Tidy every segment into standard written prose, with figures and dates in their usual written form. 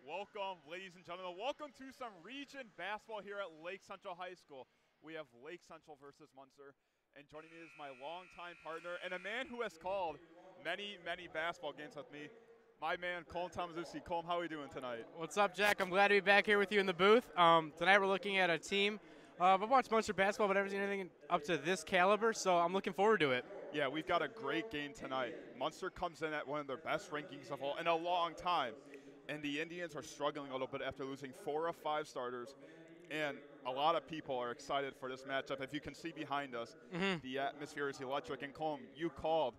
Welcome, ladies and gentlemen. Welcome to some region basketball here at Lake Central High School. We have Lake Central versus Munster, and joining me is my longtime partner and a man who has called many basketball games with me, my man, Colm Tomaszewski. Colm, how are we doing tonight? What's up, Jack? I'm glad to be back here with you in the booth. Tonight we're looking at a team. I've watched Munster basketball, but I've never seen anything up to this caliber, so I'm looking forward to it. Yeah, we've got a great game tonight. Munster comes in at one of their best rankings of all in a long time. And the Indians are struggling a little bit after losing 4 of 5 starters. And a lot of people are excited for this matchup. If you can see behind us, the atmosphere is electric. And Colm, you called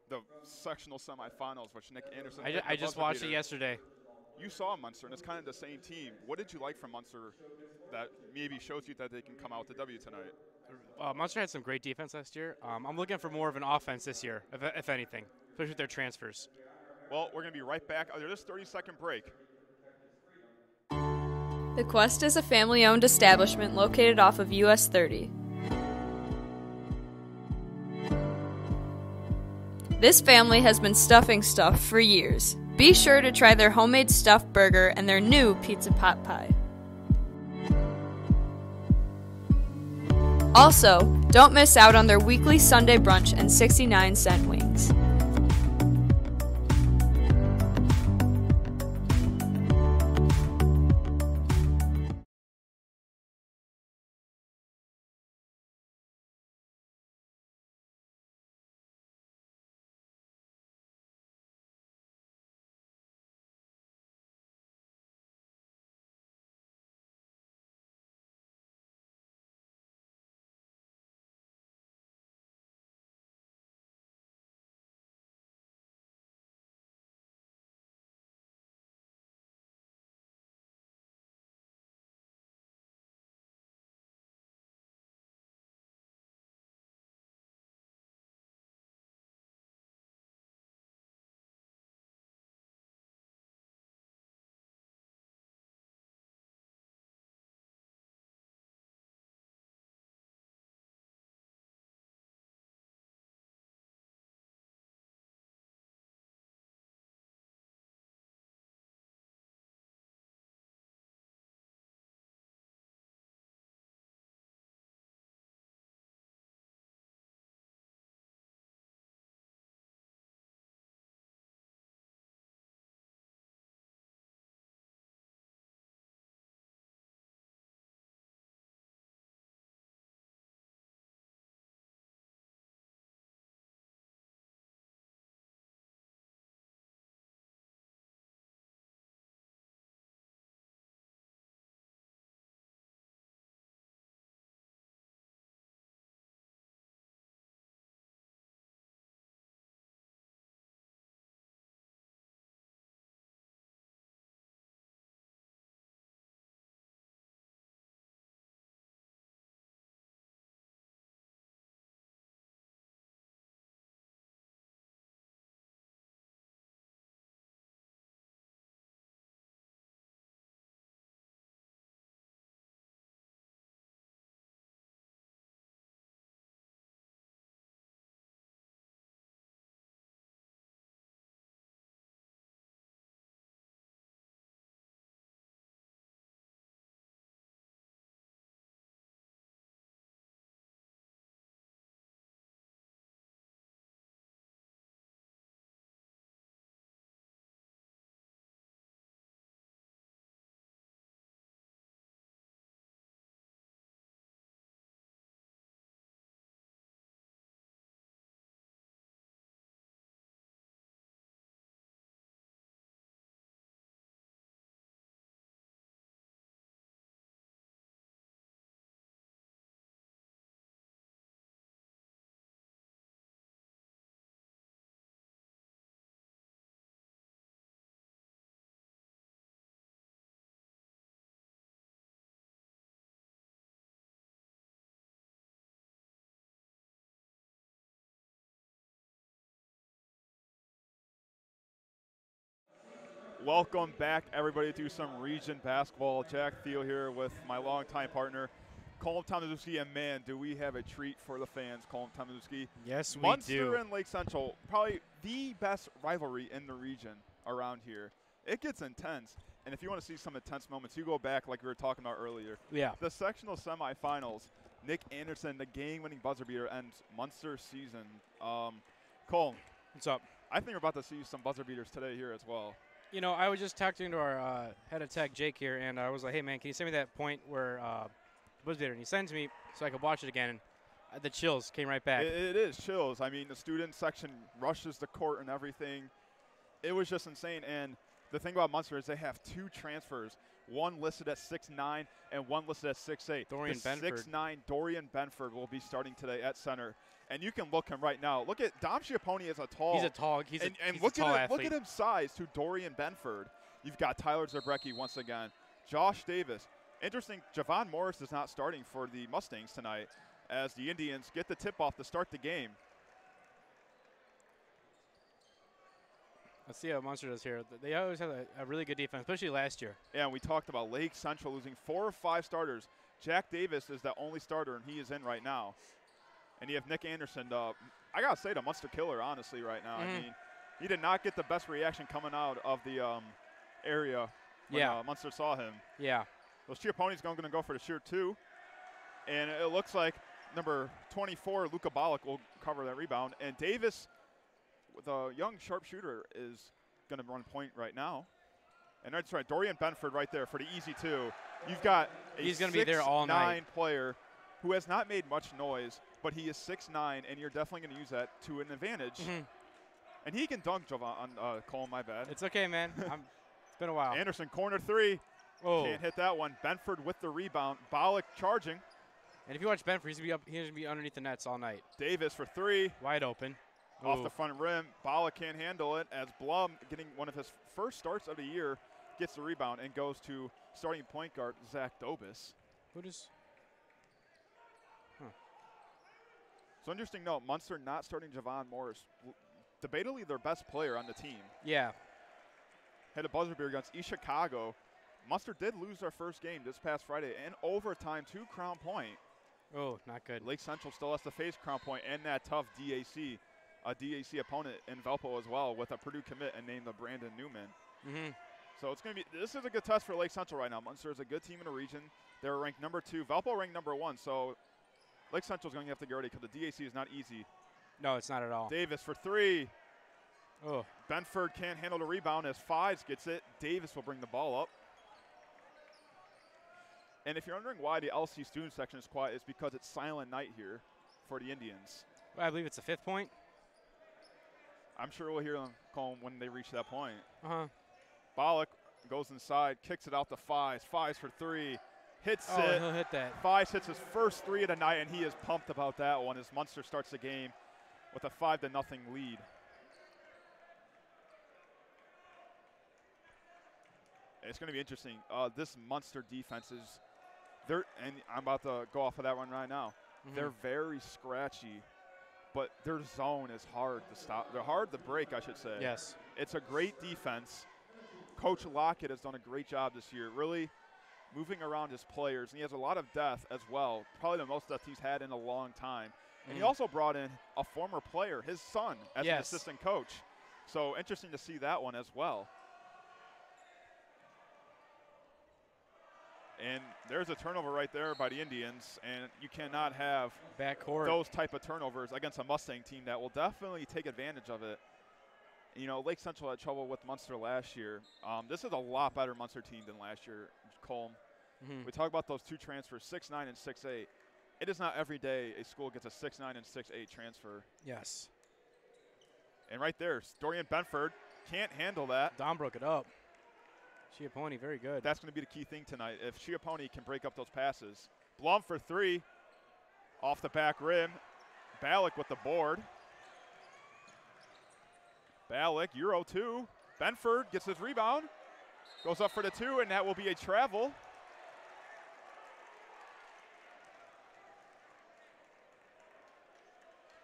the sectional semifinals, which Nick Anderson I just watched it yesterday. You saw Munster, and it's kind of the same team. What did you like from Munster that maybe shows you that they can come out with the W tonight? Munster had some great defense last year. I'm looking for more of an offense this year, if anything, especially with their transfers. Well, we're going to be right back after this 30-second break. The Quest is a family-owned establishment located off of US 30. This family has been stuffing stuff for years. Be sure to try their homemade stuffed burger and their new pizza pot pie. Also, don't miss out on their weekly Sunday brunch and 69-cent wings. Welcome back, everybody, to some region basketball. Jack Thiel here with my longtime partner, Colm Tomaszewski, and man, do we have a treat for the fans, Colm Tomaszewski. Yes, we Munster do. and Lake Central, probably the best rivalry in the region around here. It gets intense. And if you want to see some intense moments, you go back like we were talking about earlier. Yeah. The sectional semifinals, Nick Anderson, the game-winning buzzer beater, ends Munster's season. Cole, What's up? I think we're about to see some buzzer beaters today here as well. You know, I was just talking to our head of tech, Jake, here, and I was like, hey, man, can you send me that point where buzzer beater? And he sends me so I could watch it again, and the chills came right back. It is chills. I mean, the student section rushes the court and everything. It was just insane. And the thing about Munster is they have 2 transfers, one listed at 6'9" and one listed at 6'8". Dorian Benford. 6'9" Dorian Benford will be starting today at center. And you can look him right now. Look at Dom Schiappone is a tall. He's a tall. He's a tall athlete. Look at him size to Dorian Benford. You've got Tyler Zabrecki once again. Josh Davis. Interesting, Javon Morris is not starting for the Mustangs tonight as the Indians get the tip-off to start the game. Let's see how Munster does here. They always have a really good defense, especially last year. Yeah, and we talked about Lake Central losing 4 or 5 starters. Jack Davis is the only starter, and he is in right now. And you have Nick Anderson. I got to say, the Munster killer, honestly, right now. I mean, he did not get the best reaction coming out of the area when Munster saw him. Yeah. Well, Schiappone's going to go for the sheer 2. And it looks like number 24, Luka Bollock, will cover that rebound. And Davis, with a young sharpshooter, is going to run point right now. And that's right, Dorian Benford right there for the easy 2. You've got a He's going to be there all night. 6'9" player who has not made much noise, but he is 6'9", and you're definitely going to use that to an advantage. And he can dunk, Javon, Cole, my bad. It's okay, man. It's been a while. Anderson, corner 3. Oh. Can't hit that one. Benford with the rebound. Bollock charging. And if you watch Benford, he's going to be underneath the nets all night. Davis for 3. Wide open. Off the front rim. Bollock can't handle it as Blum, getting one of his first starts of the year, gets the rebound and goes to starting point guard Zach Dobis. Who does? So interesting note, Munster not starting Javon Morris. Debatably their best player on the team. Yeah. Had a buzzer beater against East Chicago. Munster did lose their first game this past Friday in overtime to Crown Point. Oh, not good. Lake Central still has to face Crown Point and that tough DAC, a DAC opponent in Valpo as well with a Purdue commit and named Brandon Newman. So it's going to be, this is a good test for Lake Central right now. Munster is a good team in the region. They're ranked number 2. Valpo ranked number 1. So Lake Central is going to have to get ready because the DAC is not easy. No, it's not at all. Davis for 3. Oh. Benford can't handle the rebound as Fives gets it. Davis will bring the ball up. And if you're wondering why the LC student section is quiet, it's because it's silent night here for the Indians. Well, I believe it's the 5th point. I'm sure we'll hear them call them when they reach that point. Bollock goes inside, kicks it out to Fives. Fives for 3. Hits it. He'll hit that. Fives hits his first 3 of the night, and he is pumped about that one as Munster starts the game with a 5-0 lead. It's going to be interesting. This Munster defense is, and I'm about to go off of that one right now. They're very scratchy, but their zone is hard to stop. They're hard to break, I should say. Yes. It's a great defense. Coach Lockett has done a great job this year, really moving around his players, and he has a lot of depth as well, probably the most depth he's had in a long time. And he also brought in a former player, his son, as an assistant coach. So interesting to see that one as well. And there's a turnover right there by the Indians, and you cannot have backcourt those type of turnovers against a Mustang team that will definitely take advantage of it. You know, Lake Central had trouble with Munster last year. This is a lot better Munster team than last year, Colm. We talk about those 2 transfers, 6'9" and 6'8". It is not every day a school gets a 6'9" and 6'8" transfer. Yes. And right there, Dorian Benford can't handle that. Dom broke it up. Schiappone, very good. That's going to be the key thing tonight. If Schiappone can break up those passes. Blum for 3. Off the back rim. Bollock with the board. Bollock, Euro 2. Benford gets his rebound. Goes up for the 2, and that will be a travel.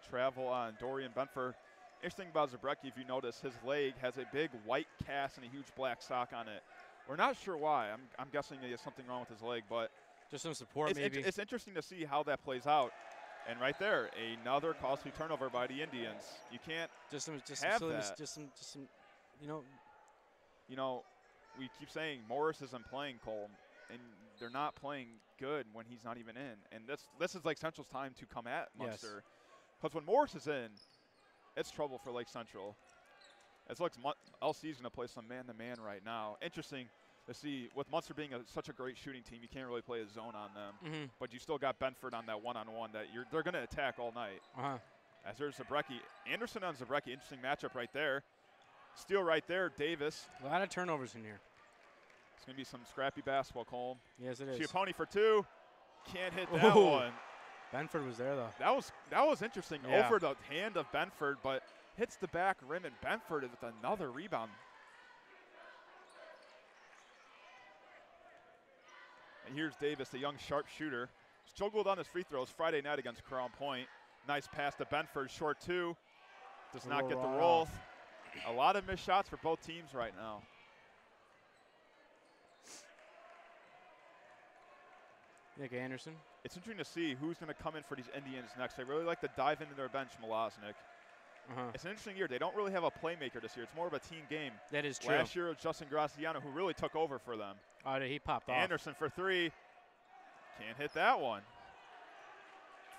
Travel on Dorian Benford. Interesting about Zabrecki, if you notice, his leg has a big white cast and a huge black sock on it. We're not sure why. I'm guessing he has something wrong with his leg, but just some support maybe. It's interesting to see how that plays out. And right there, another costly turnover by the Indians. You can't just some have that. just some, you know, we keep saying Morris isn't playing, Cole, and they're not playing good when he's not even in. And this is Lake Central's time to come at Munster. Because when Morris is in, it's trouble for Lake Central. It looks LC's going to play some man-to-man right now. Interesting to see, with Munster being such a great shooting team, you can't really play a zone on them. But you still got Benford on that one-on-one that they're going to attack all night. As there's Zabrecki. Anderson on Zabrecki. Interesting matchup right there. Steal right there, Davis. A lot of turnovers in here. It's going to be some scrappy basketball, Cole. Yes, it is. Chiapponi for two. Can't hit that one. Benford was there, though. That was interesting. Yeah. Over the hand of Benford, but hits the back rim, and Benford with another rebound. And here's Davis, the young sharpshooter. Struggled on his free throws Friday night against Crown Point. Nice pass to Benford, short two. Does not get the roll. A lot of missed shots for both teams right now. Nick Anderson. It's interesting to see who's going to come in for these Indians next. They really like to dive into their bench, Malosnik. It's an interesting year. They don't really have a playmaker this year. It's more of a team game. That is true. Last year it was Justin Graciano who really took over for them. Oh, he popped off. Anderson for three. Can't hit that one.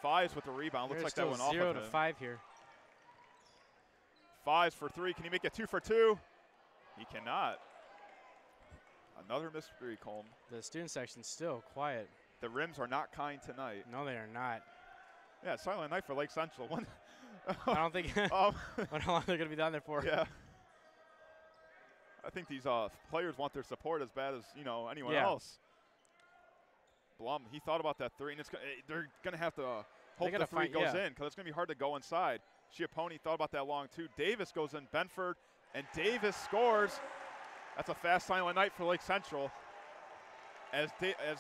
Fives with the rebound. Looks like that went off of him. 0 to 5 here. Fives for three. Can he make it 2 for 2? He cannot. Another mystery, Colm. The student section's still quiet. The rims are not kind tonight. No, they are not. Yeah, silent night for Lake Central. I don't think how long they're going to be down there for. Yeah. I think these players want their support as bad as anyone else. Blum, he thought about that three, and they're going to have to hope the three goes in because it's going to be hard to go inside. Chiapponi thought about that long too. Davis goes in, Benford, and Davis scores. That's a fast silent night for Lake Central. As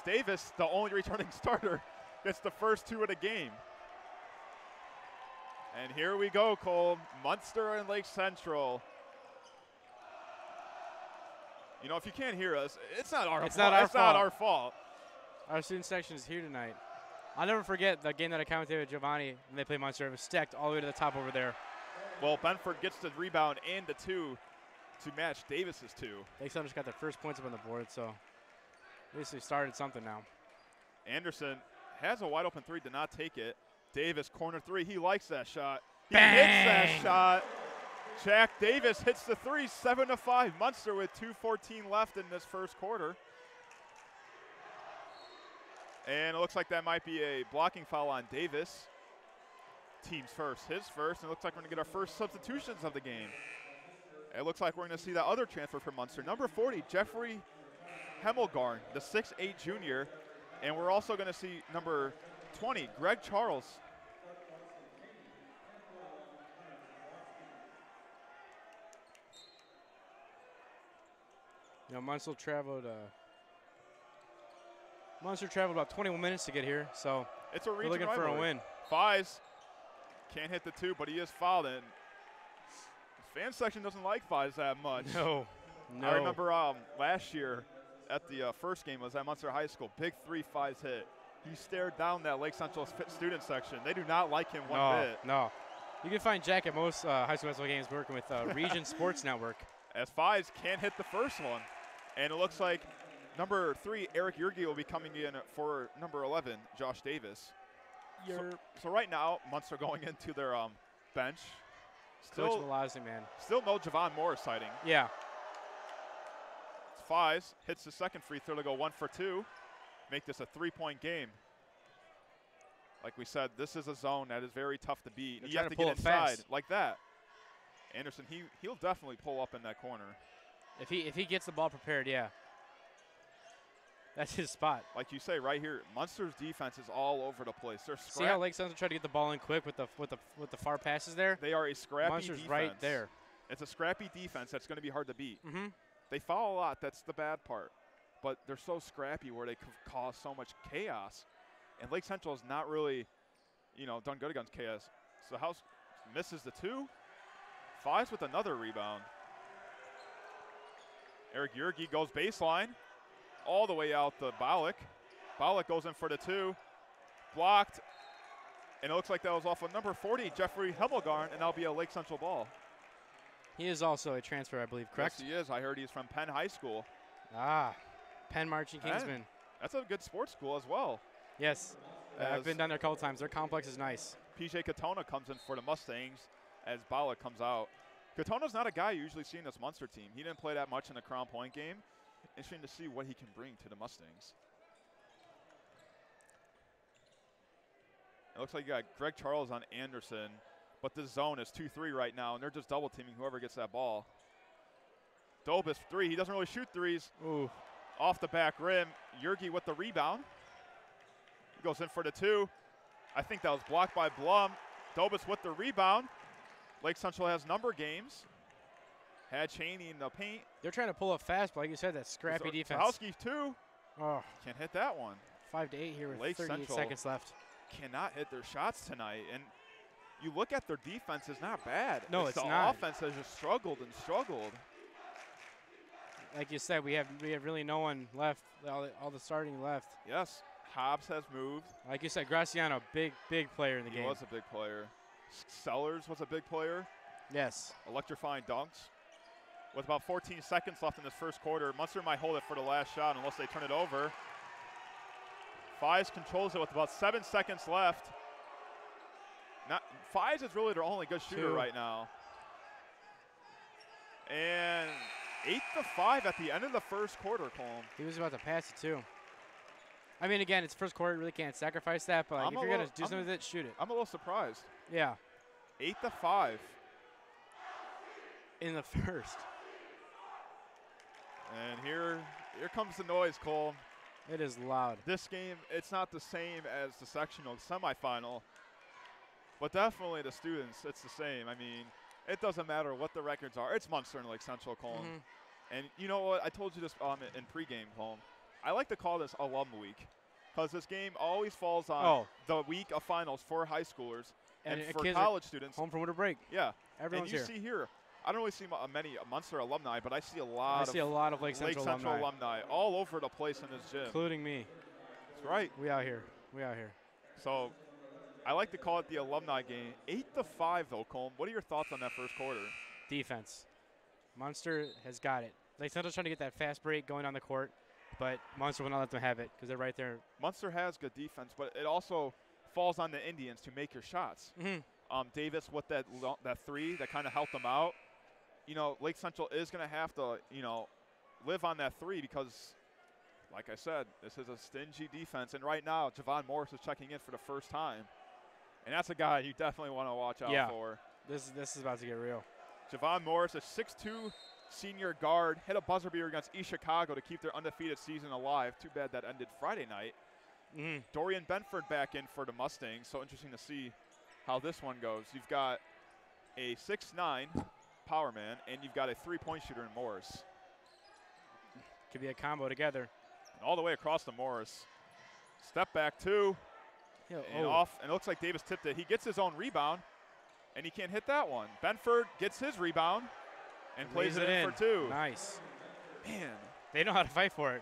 Davis, the only returning starter, gets the first two of the game. And here we go, Cole. Munster and Lake Central. If you can't hear us, it's not our fault. It's not our fault. Our student section is here tonight. I'll never forget the game that I commentated with Giovanni when they played Munster. It was stacked all the way to the top over there. Well, Benford gets the rebound and the two to match Davis's two. Lake Central just got their first points up on the board, so at least they started something now. Anderson has a wide open three, did not take it. Davis, corner three, he likes that shot. He Bang! hits that shot. Jack Davis hits the three, 7 to 5. Munster with 2:14 left in this first quarter. And it looks like that might be a blocking foul on Davis. Team's first, his first, and it looks like we're going to get our first substitutions of the game. It looks like we're going to see that other transfer from Munster. Number 40, Jeffrey Hemmelgarn, the 6'8 junior. And we're also going to see number 20, Greg Charles. Munster traveled about 21 minutes to get here, so it's a we're looking for a win. Fives can't hit the two, but he is fouled in. The fan section doesn't like Fives that much. No. I remember last year at the first game was at Munster High School. Big 3 Fives hit. He stared down that Lake Central student section. They do not like him one bit. No. You can find Jack at most high school basketball games working with Region Sports Network. As Fives can't hit the first one. And it looks like number 3, Eric Yergi, will be coming in for number 11, Josh Davis. So right now, Munster going into their bench. Coach Velocity, man. Still no Javon Morris sighting. Yeah. Fives hits the second free throw to go 1 for 2. Make this a 3-point game. Like we said, this is a zone that is very tough to beat. You have to get inside like that. Anderson, he'll definitely pull up in that corner. If he gets the ball prepared, yeah. That's his spot. Like you say right here, Munster's defense is all over the place. They're See how Lake Central tried to get the ball in quick with the far passes there? They are a scrappy Munster's defense. right there. It's a scrappy defense that's going to be hard to beat. Mm-hmm. They foul a lot. That's the bad part. But they're so scrappy where they cause so much chaos. And Lake Central has not really, done good against chaos. So House misses the 2. Fives with another rebound. Eric Yergi goes baseline. All the way out to Baulick. Baulick goes in for the 2. Blocked. And it looks like that was off of number 40, Jeffrey Hemmelgarn, and that'll be a Lake Central ball. He is also a transfer, I believe, correct? Yes, he is. I heard he's from Penn High School. Penn Marching Kingsman. That's a good sports school as well. Yes. I've been down there a couple times. Their complex is nice. PJ Katona comes in for the Mustangs as Bala comes out. Katona's not a guy you usually see in this Munster team. He didn't play that much in the Crown Point game. Interesting to see what he can bring to the Mustangs. It looks like you got Greg Charles on Anderson, but this zone is 2-3 right now, and they're just double teaming whoever gets that ball. Dobis, 3. He doesn't really shoot threes. Ooh. Off the back rim. Yergi with the rebound. He goes in for the 2. I think that was blocked by Blum. Dobis with the rebound. Lake Central has number games. Had Cheney in the paint. They're trying to pull up fast, but like you said, that scrappy defense. Zahowski, 2. Oh. Can't hit that one. 5 to 8 here with Lake 38 Central seconds left. Cannot hit their shots tonight. And you look at their defense, it's not bad. No, it's not. The offense has just struggled and struggled. Like you said, we have really no one left. All the starting left. Yes. Hobbs has moved. Like you said, Graciano, big player in the game. He was a big player. Sellers was a big player. Yes. Electrifying dunks. With about 14 seconds left in this first quarter, Munster might hold it for the last shot unless they turn it over. Fies controls it with about 7 seconds left. Fies is really their only good shooter right now. And 8-5 at the end of the first quarter, Colm. He was about to pass it too. I mean, again, it's first quarter. Really can't sacrifice that. But like, if you're going to do something with it, shoot it. I'm a little surprised. Yeah. 8-5. In the first. And here comes the noise, Cole. It is loud. This game, it's not the same as the sectional semifinal, but definitely the students, it's the same. I mean, it doesn't matter what the records are. It's Munster and Lake Central, Cole. And you know what? I told you this in pregame, Cole. I like to call this Alum Week because this game always falls on the week of finals for high schoolers and for college students. Home from winter break. Yeah. Everyone's here. And you see here, I don't really see many Munster alumni, but I see a lot of Lake Central alumni all over the place in this gym. Including me. That's right. We out here. So I like to call it the alumni game. 8-5 though, Colm. What are your thoughts on that first quarter? Defense. Munster has got it. Lake Central's trying to get that fast break going on the court, but Munster will not let them have it because they're right there. Munster has good defense, but it also falls on the Indians to make your shots. Davis with that 3 that kind of helped them out. You know, Lake Central is going to have to, live on that 3 because, like I said, this is a stingy defense. And right now, Javon Morris is checking in for the first time. And that's a guy you definitely want to watch out for. This is about to get real. Javon Morris, a 6'2", senior guard, hit a buzzer beater against East Chicago to keep their undefeated season alive. Too bad that ended Friday night. Dorian Benford back in for the Mustangs. So interesting to see how this one goes. You've got a 6'9", power man, and you've got a 3-point shooter in Morris. Could be a combo together. And all the way across to Morris. Step back 2. And off, and it looks like Davis tipped it. He gets his own rebound, and he can't hit that one. Benford gets his rebound and plays it in for 2. Nice. Man. They know how to fight for it,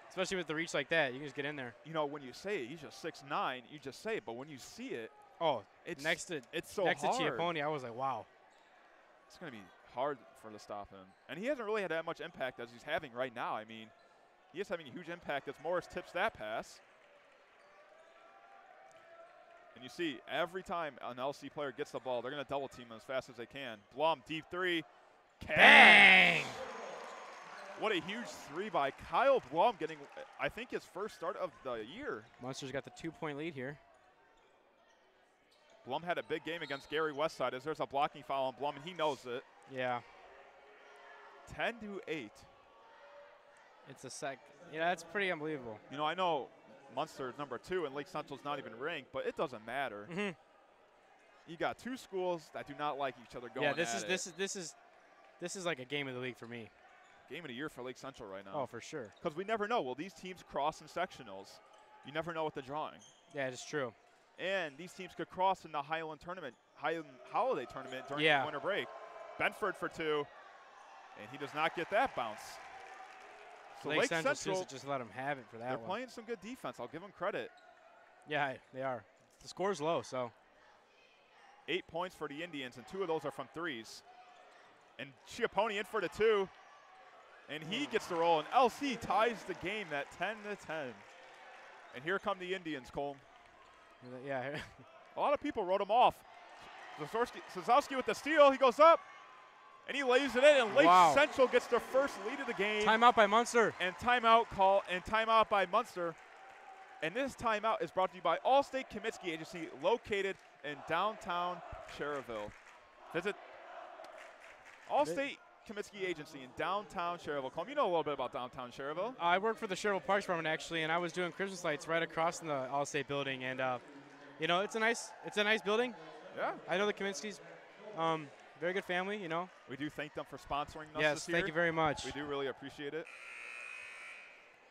especially with the reach like that. You can just get in there. You know, when you say it, he's just 6'9", you just say it, but when you see it, it's so next hard. to Chiapponi, I was like, wow. It's going to be hard for to stop him. And he hasn't really had that much impact as he's having right now. I mean, he is having a huge impact as Morris tips that pass. And you see, every time an LC player gets the ball, they're going to double team him as fast as they can. Blum, deep 3. Bang! What a huge 3 by Kyle Blum, getting, I think, his first start of the year. Munster's got the 2-point lead here. Blum had a big game against Gary Westside as there's a blocking foul on Blum, and he knows it. Yeah. 10-8. It's a sec. Yeah, that's pretty unbelievable. You know, I know Munster is number 2 and Lake Central's not even ranked, but it doesn't matter. You got 2 schools that do not like each other going at it. This is like a game of the week for me. Game of the year for Lake Central right now. Oh, for sure. Because we never know. Will these teams cross in sectionals? You never know with the drawing. Yeah, it's true. And these teams could cross in the Highland Holiday Tournament during the winter break. Benford for 2, and he does not get that bounce. So Lake Central just let them have it for that one. They're playing some good defense. I'll give them credit. Yeah, they are. The score's low, so. 8 points for the Indians, and 2 of those are from 3s. And Chiapponi in for the 2. And he gets the roll, and LC ties the game at 10-10. And here come the Indians, Cole. Yeah. A lot of people wrote him off. Sazowski with the steal. He goes up, and he lays it in, and Lake Central gets their first lead of the game. Timeout by Munster. And timeout by Munster. And this timeout is brought to you by Allstate Comiskey Agency, located in downtown Cherville. Visit Allstate Comiskey Agency in downtown Cherville. Colm, you know a little bit about downtown Cherville. I work for the Cherville Parks Department actually, and I was doing Christmas lights right across from the Allstate building. And you know, it's a nice building. Yeah. I know the Comiskey's. Very good family, you know. We do thank them for sponsoring us yes, this year. thank you very much. We do really appreciate it.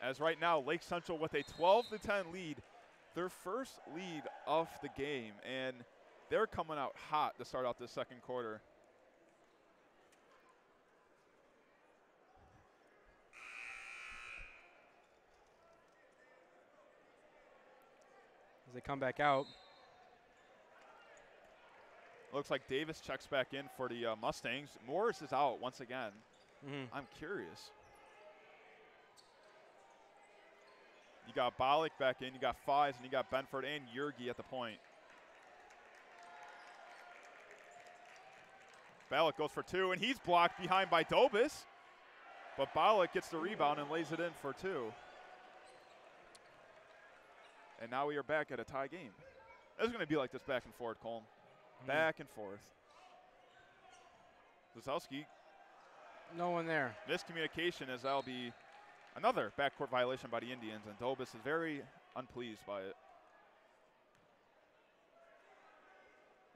As right now, Lake Central with a 12-10 lead, their first lead of the game, and they're coming out hot to start out this second quarter. As they come back out. Looks like Davis checks back in for the Mustangs. Morris is out once again. I'm curious. You got Bollock back in, you got Fives, and you got Benford and Yergi at the point. Bollock goes for two, and he's blocked behind by Dobis. But Bollock gets the rebound and lays it in for two. And now we are back at a tie game. It's going to be like this back and forth, Colm. Back and forth. Zazowski. No one there. Miscommunication, as that'll be another backcourt violation by the Indians, and Dobis is very unpleased by it.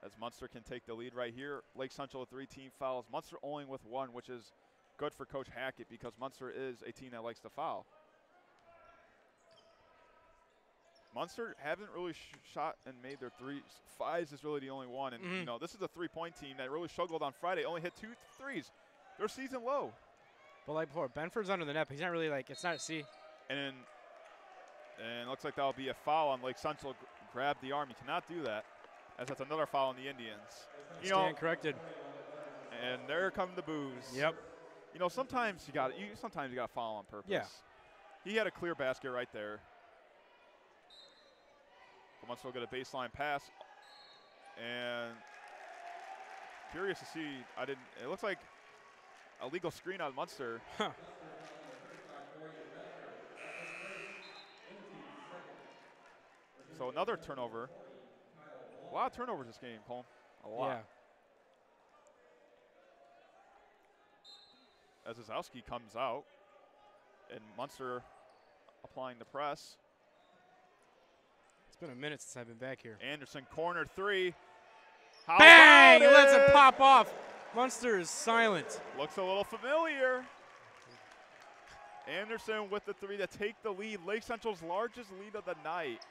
As Munster can take the lead right here. Lake Central with 3 team fouls. Munster only with 1, which is good for Coach Hackett because Munster is a team that likes to foul. Munster haven't really shot and made their threes. Fives is really the only one. And, you know, this is a three-point team that really struggled on Friday. Only hit 2 threes. They're season low. But like before, Benford's under the net, but he's not really like, it's not a C. And it looks like that'll be a foul on Lake Central. Grab the arm. You cannot do that, as that's another foul on the Indians. Stand corrected. And there come the boos. Yep. You know, sometimes you got to foul on purpose. Yeah. He had a clear basket right there. But Munster will get a baseline pass. And curious to see, it looks like a legal screen on Munster. So another turnover. A lot of turnovers this game, Colm. A lot. Yeah. As Zazowski comes out, and Munster applying the press. It's been a minute since I've been back here. Anderson, corner 3. How Bang! He about lets it? it pop off. Munster is silent. Looks a little familiar. Anderson with the 3 to take the lead. Lake Central's largest lead of the night.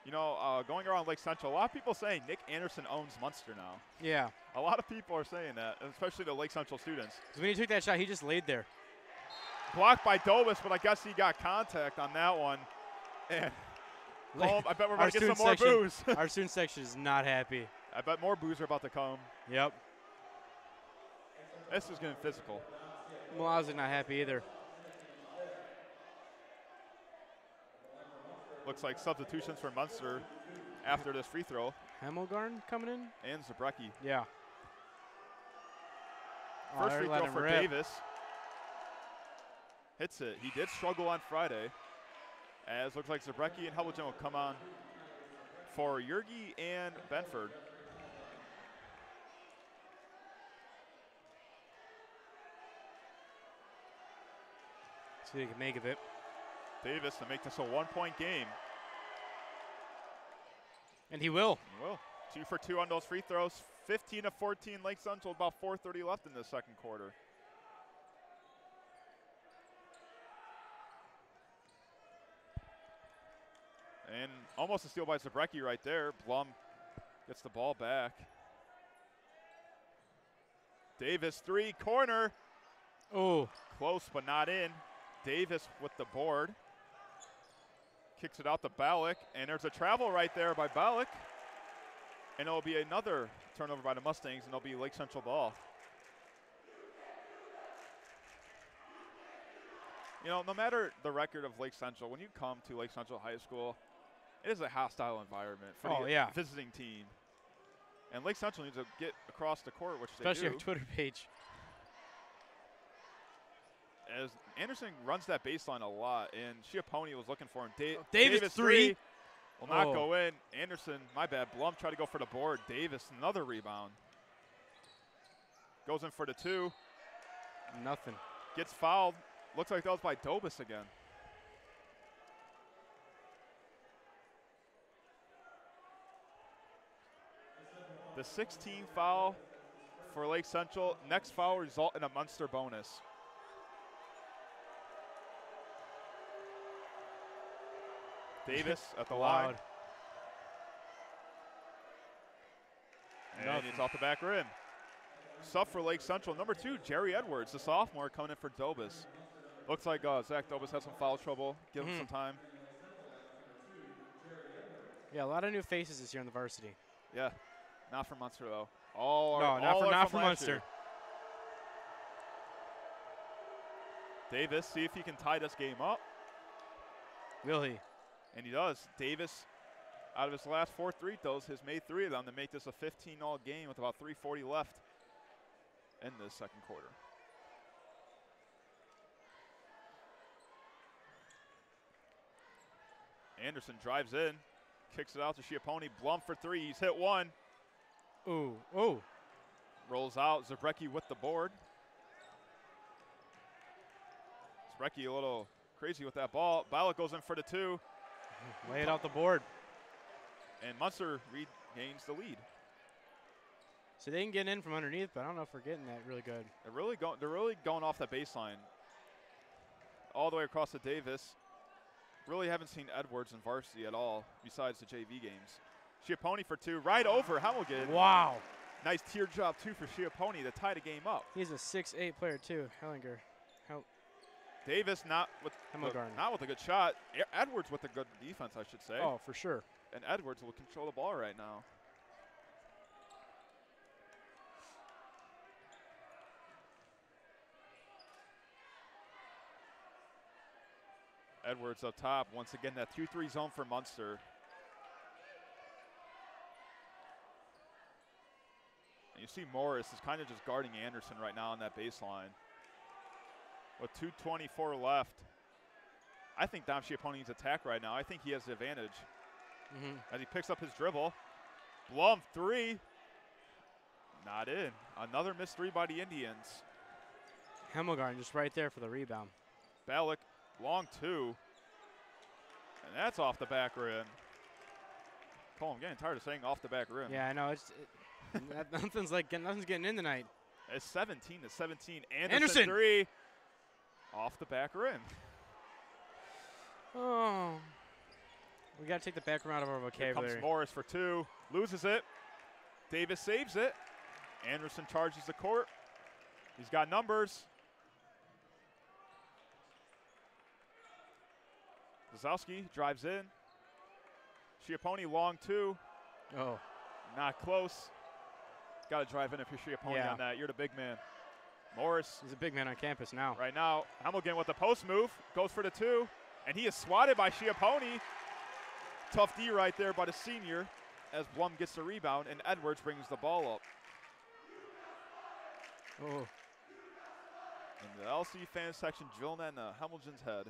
You know, going around Lake Central, a lot of people saying Nick Anderson owns Munster now. Yeah. A lot of people are saying that, especially the Lake Central students. Because when he took that shot, he just laid there. Blocked by Dobis, but I guess he got contact on that one. And I bet we're going to get some more boos. Our student section is not happy. I bet more boos are about to come. Yep. This is getting physical. Malazzic not happy either. Looks like substitutions for Munster after this free throw. Hemmelgarn coming in? And Zabrecki. Yeah. First free throw for Davis. Hits it. He did struggle on Friday. As looks like Zabrecki and Hubbleton will come on for Yergi and Benford. See what he can make of it. Davis to make this a 1-point game. And he will. He will. 2 for 2 on those free throws. 15 of 14 Lake Central, about 4:30 left in the second quarter. And almost a steal by Zabrecki right there. Blum gets the ball back. Davis 3, corner. Oh. Close but not in. Davis with the board. Kicks it out to Balak, and there's a travel right there by Balak. And it'll be another turnover by the Mustangs, and it'll be Lake Central ball. You know, no matter the record of Lake Central, when you come to Lake Central High School, it is a hostile environment for the visiting team. And Lake Central needs to get across the court, which especially they do. our Twitter page. As Anderson runs that baseline a lot, and Schiappone was looking for him. Davis three. Will not go in. Anderson, my bad. Blum tried to go for the board. Davis, another rebound. Goes in for the 2. Nothing. Gets fouled. Looks like that was by Dobis again. The 16th foul for Lake Central. Next foul will result in a Munster bonus. Davis at the line. And it's off the back rim. Sub for Lake Central. Number 2, Jerry Edwards, the sophomore, coming in for Dobis. Looks like Zach Dobis has some foul trouble. Give him some time. Yeah, a lot of new faces this year in the varsity. Yeah, not for Munster though. Not for Munster. Davis, see if he can tie this game up. Will he? And he does. Davis, out of his last 4 free throws, has made 3 of them to make this a 15-all game with about 3:40 left in the second quarter. Anderson drives in, kicks it out to Schiappone. Blum for 3. He's hit 1. Ooh. Rolls out. Zabrecki with the board. Zabrecki a little crazy with that ball. Balak goes in for the 2. Lay it out the board. And Munster regains the lead. So they can get in from underneath, but I don't know if we're getting that really good. They're really going off that baseline. All the way across to Davis. Really haven't seen Edwards in varsity at all, besides the JV games. Schiappone for 2, right over Helmgen. Wow. Nice teardrop 2 for Schiappone to tie the game up. He's a 6'8" player too, Hellinger. Davis not with a good shot. Edwards with a good defense, I should say. Oh, for sure. And Edwards will control the ball right now. Edwards up top. Once again, that 2-3 zone for Munster. And you see Morris is kind of just guarding Anderson right now on that baseline. With 2:24 left. I think Dom Schiappone's attack right now. I think he has the advantage. As he picks up his dribble. Blum 3. Not in. Another missed 3 by the Indians. Hemmelgarn just right there for the rebound. Balak, long 2. And that's off the back rim. Cole, I'm getting tired of saying off the back rim. Yeah, I know. Nothing's getting in tonight. It's 17-17. Anderson 3. Off the back rim. Oh. We got to take the back rim out of our vocabulary. Here comes Morris for 2. Loses it. Davis saves it. Anderson charges the court. He's got numbers. Zazowski drives in. Schiappone long 2. Oh. Not close. Got to drive in if you're Schiappone on that. You're the big man. Morris. He's a big man on campus now. Right now, Helmgen with the post move. Goes for the 2. And he is swatted by Schiappone. Tough D right there by the senior as Blum gets the rebound and Edwards brings the ball up. Oh. And the LC fan section drilling that into Helmgen's head.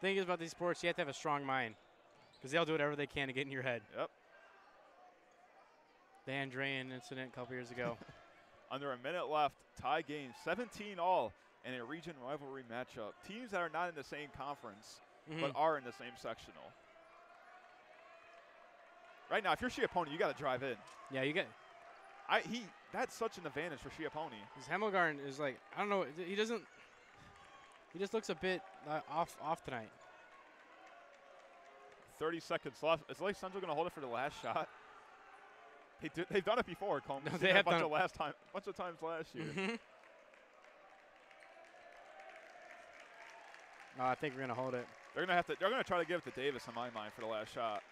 Thing is about these sports, you have to have a strong mind because they'll do whatever they can to get in your head. Yep. The Andrean incident a couple years ago. Under a minute left, tie game, 17-all in a region rivalry matchup. Teams that are not in the same conference, but are in the same sectional. Right now, if you're Schiappone, you got to drive in. Yeah, you get. That's such an advantage for Schiappone. Because Hemmelgarn is like, I don't know, he doesn't. He just looks a bit off tonight. 30 seconds left. Is Lake Central going to hold it for the last shot? They've done it before, Combs. No, they have done it bunch of times last year. I think we're going to hold it. They're going to try to give it to Davis in my mind for the last shot.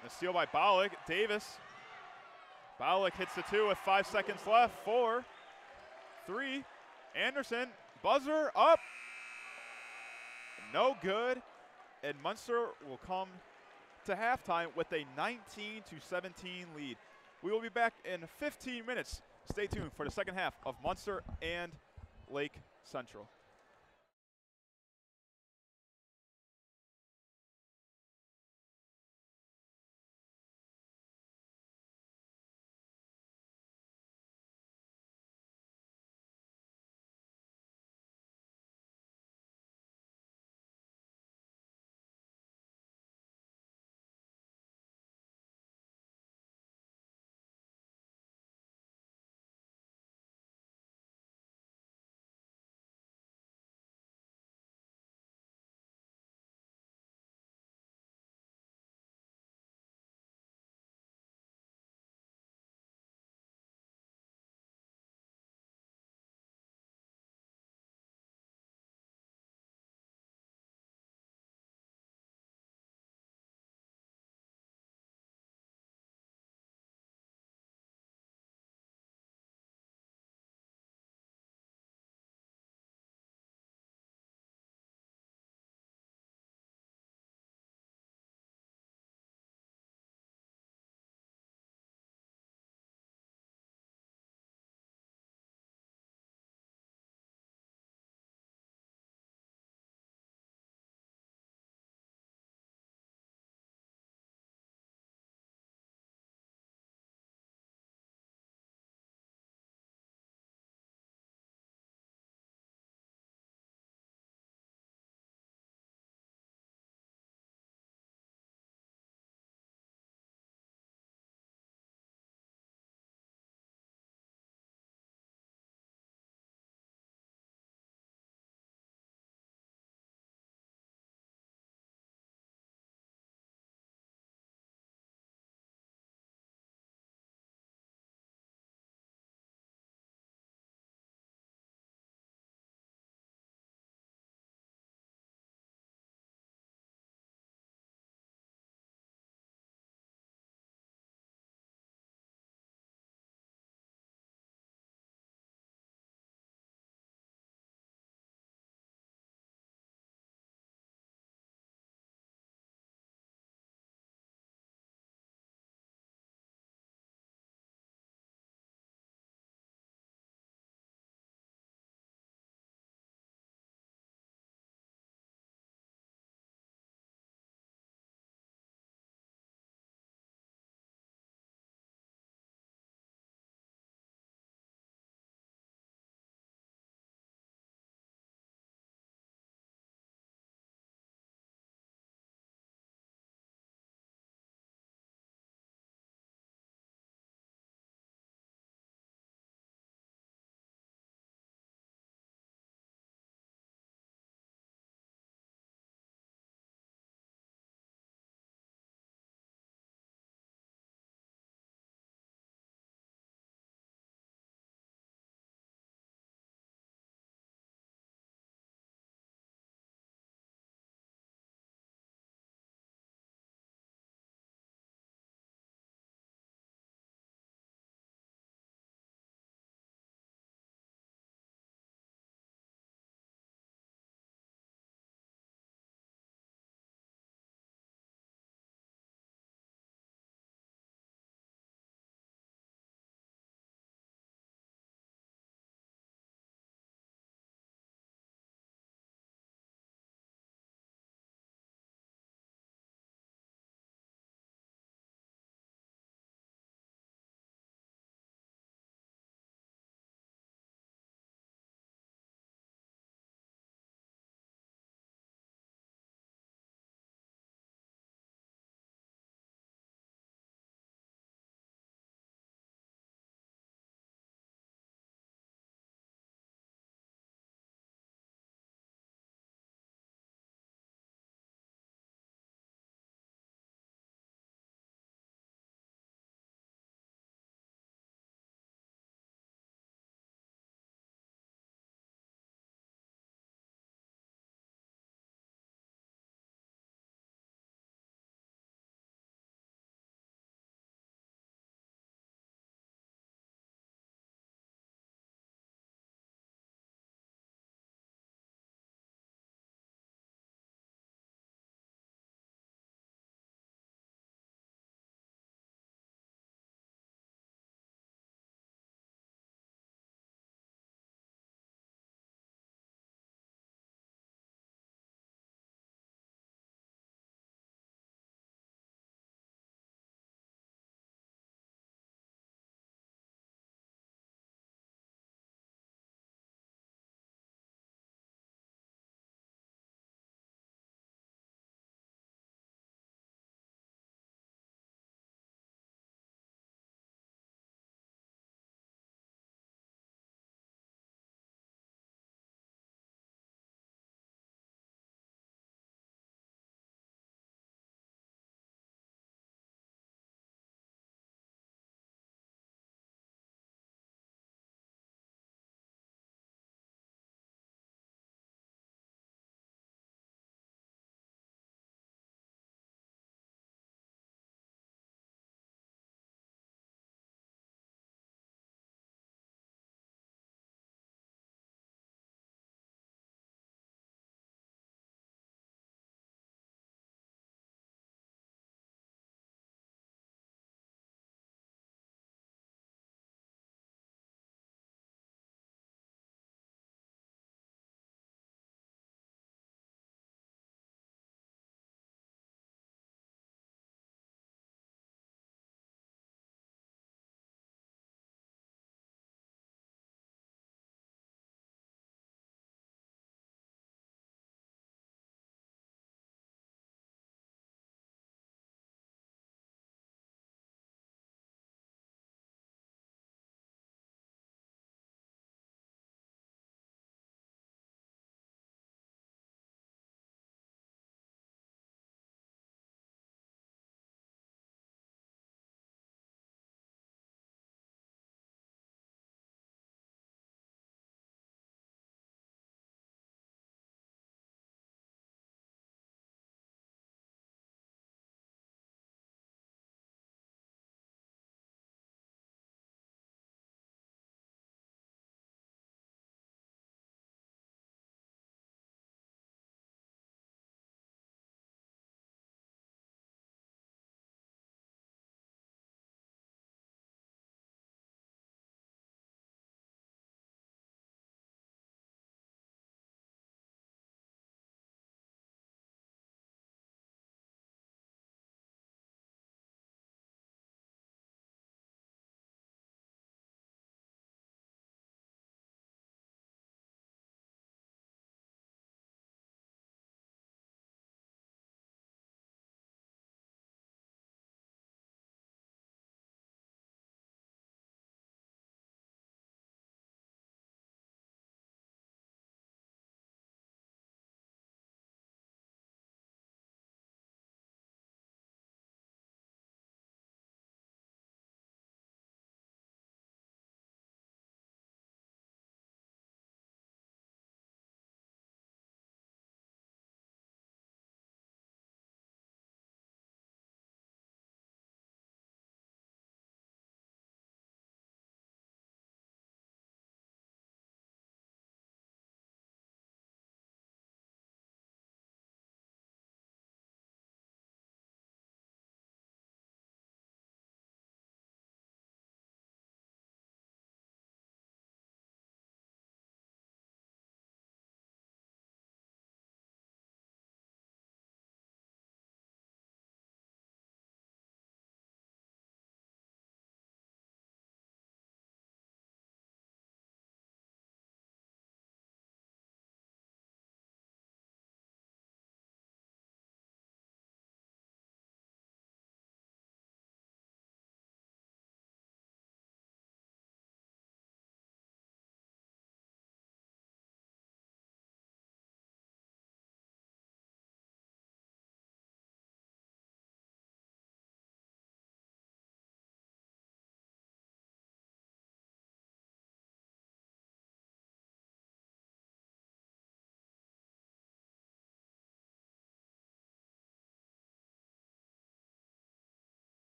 And a steal by Bollig. Davis. Bollig hits the 2 with 5 seconds left. 4, 3. Anderson. Buzzer up. No good. And Munster will come to halftime with a 19-17 lead. We will be back in 15 minutes. Stay tuned for the second half of Munster and Lake Central.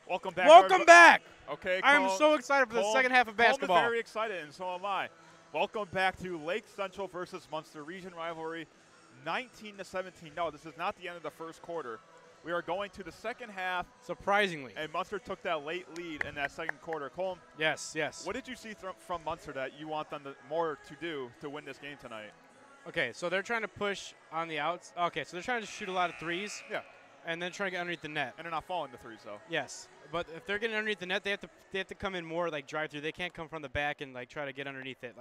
Welcome back. Welcome everybody. back. Okay, I'm Cole- so excited for the Cole- second half of Cole is basketball. very excited, and so am I. Welcome back to Lake Central versus Munster region rivalry, 19-17. No, this is not the end of the first quarter. We are going to the second half, Surprisingly. and Munster took that late lead in that second quarter. Cole, Yes, yes. what did you see from Munster that you want them more to do to win this game tonight? Okay, so they're trying to push on the outs. Okay, so they're trying to shoot a lot of threes. Yeah. And then trying to get underneath the net. And they're not falling to threes, though. Yes, but if they're getting underneath the net, they have to come in more like drive through. They can't come from the back and like try to get underneath it,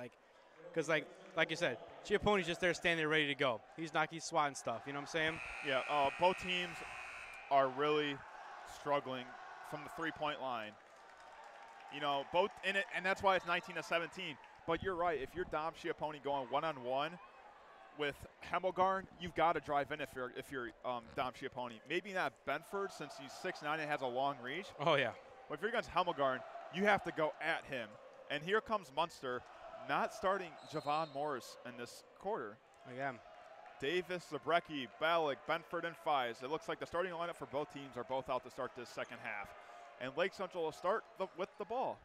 because like you said, Chiappone's just there standing there ready to go. He's swatting stuff. You know what I'm saying? Yeah. Both teams are really struggling from the three-point line. You know, both in it, and that's why it's 19-17. But you're right. If you're Dom Chiappone going one-on-one with Hemmelgarn, you've got to drive in if you're Dom Chiappone. Maybe not Benford since he's 6'9" and has a long reach. Oh yeah. But if you're against Hemmelgarn, you have to go at him. And here comes Munster, not starting Javon Morris in this quarter. Again. Davis, Zabrecki, Balik, Benford, and Fies. It looks like the starting lineup for both teams are both out to start this second half. And Lake Central will start with the ball.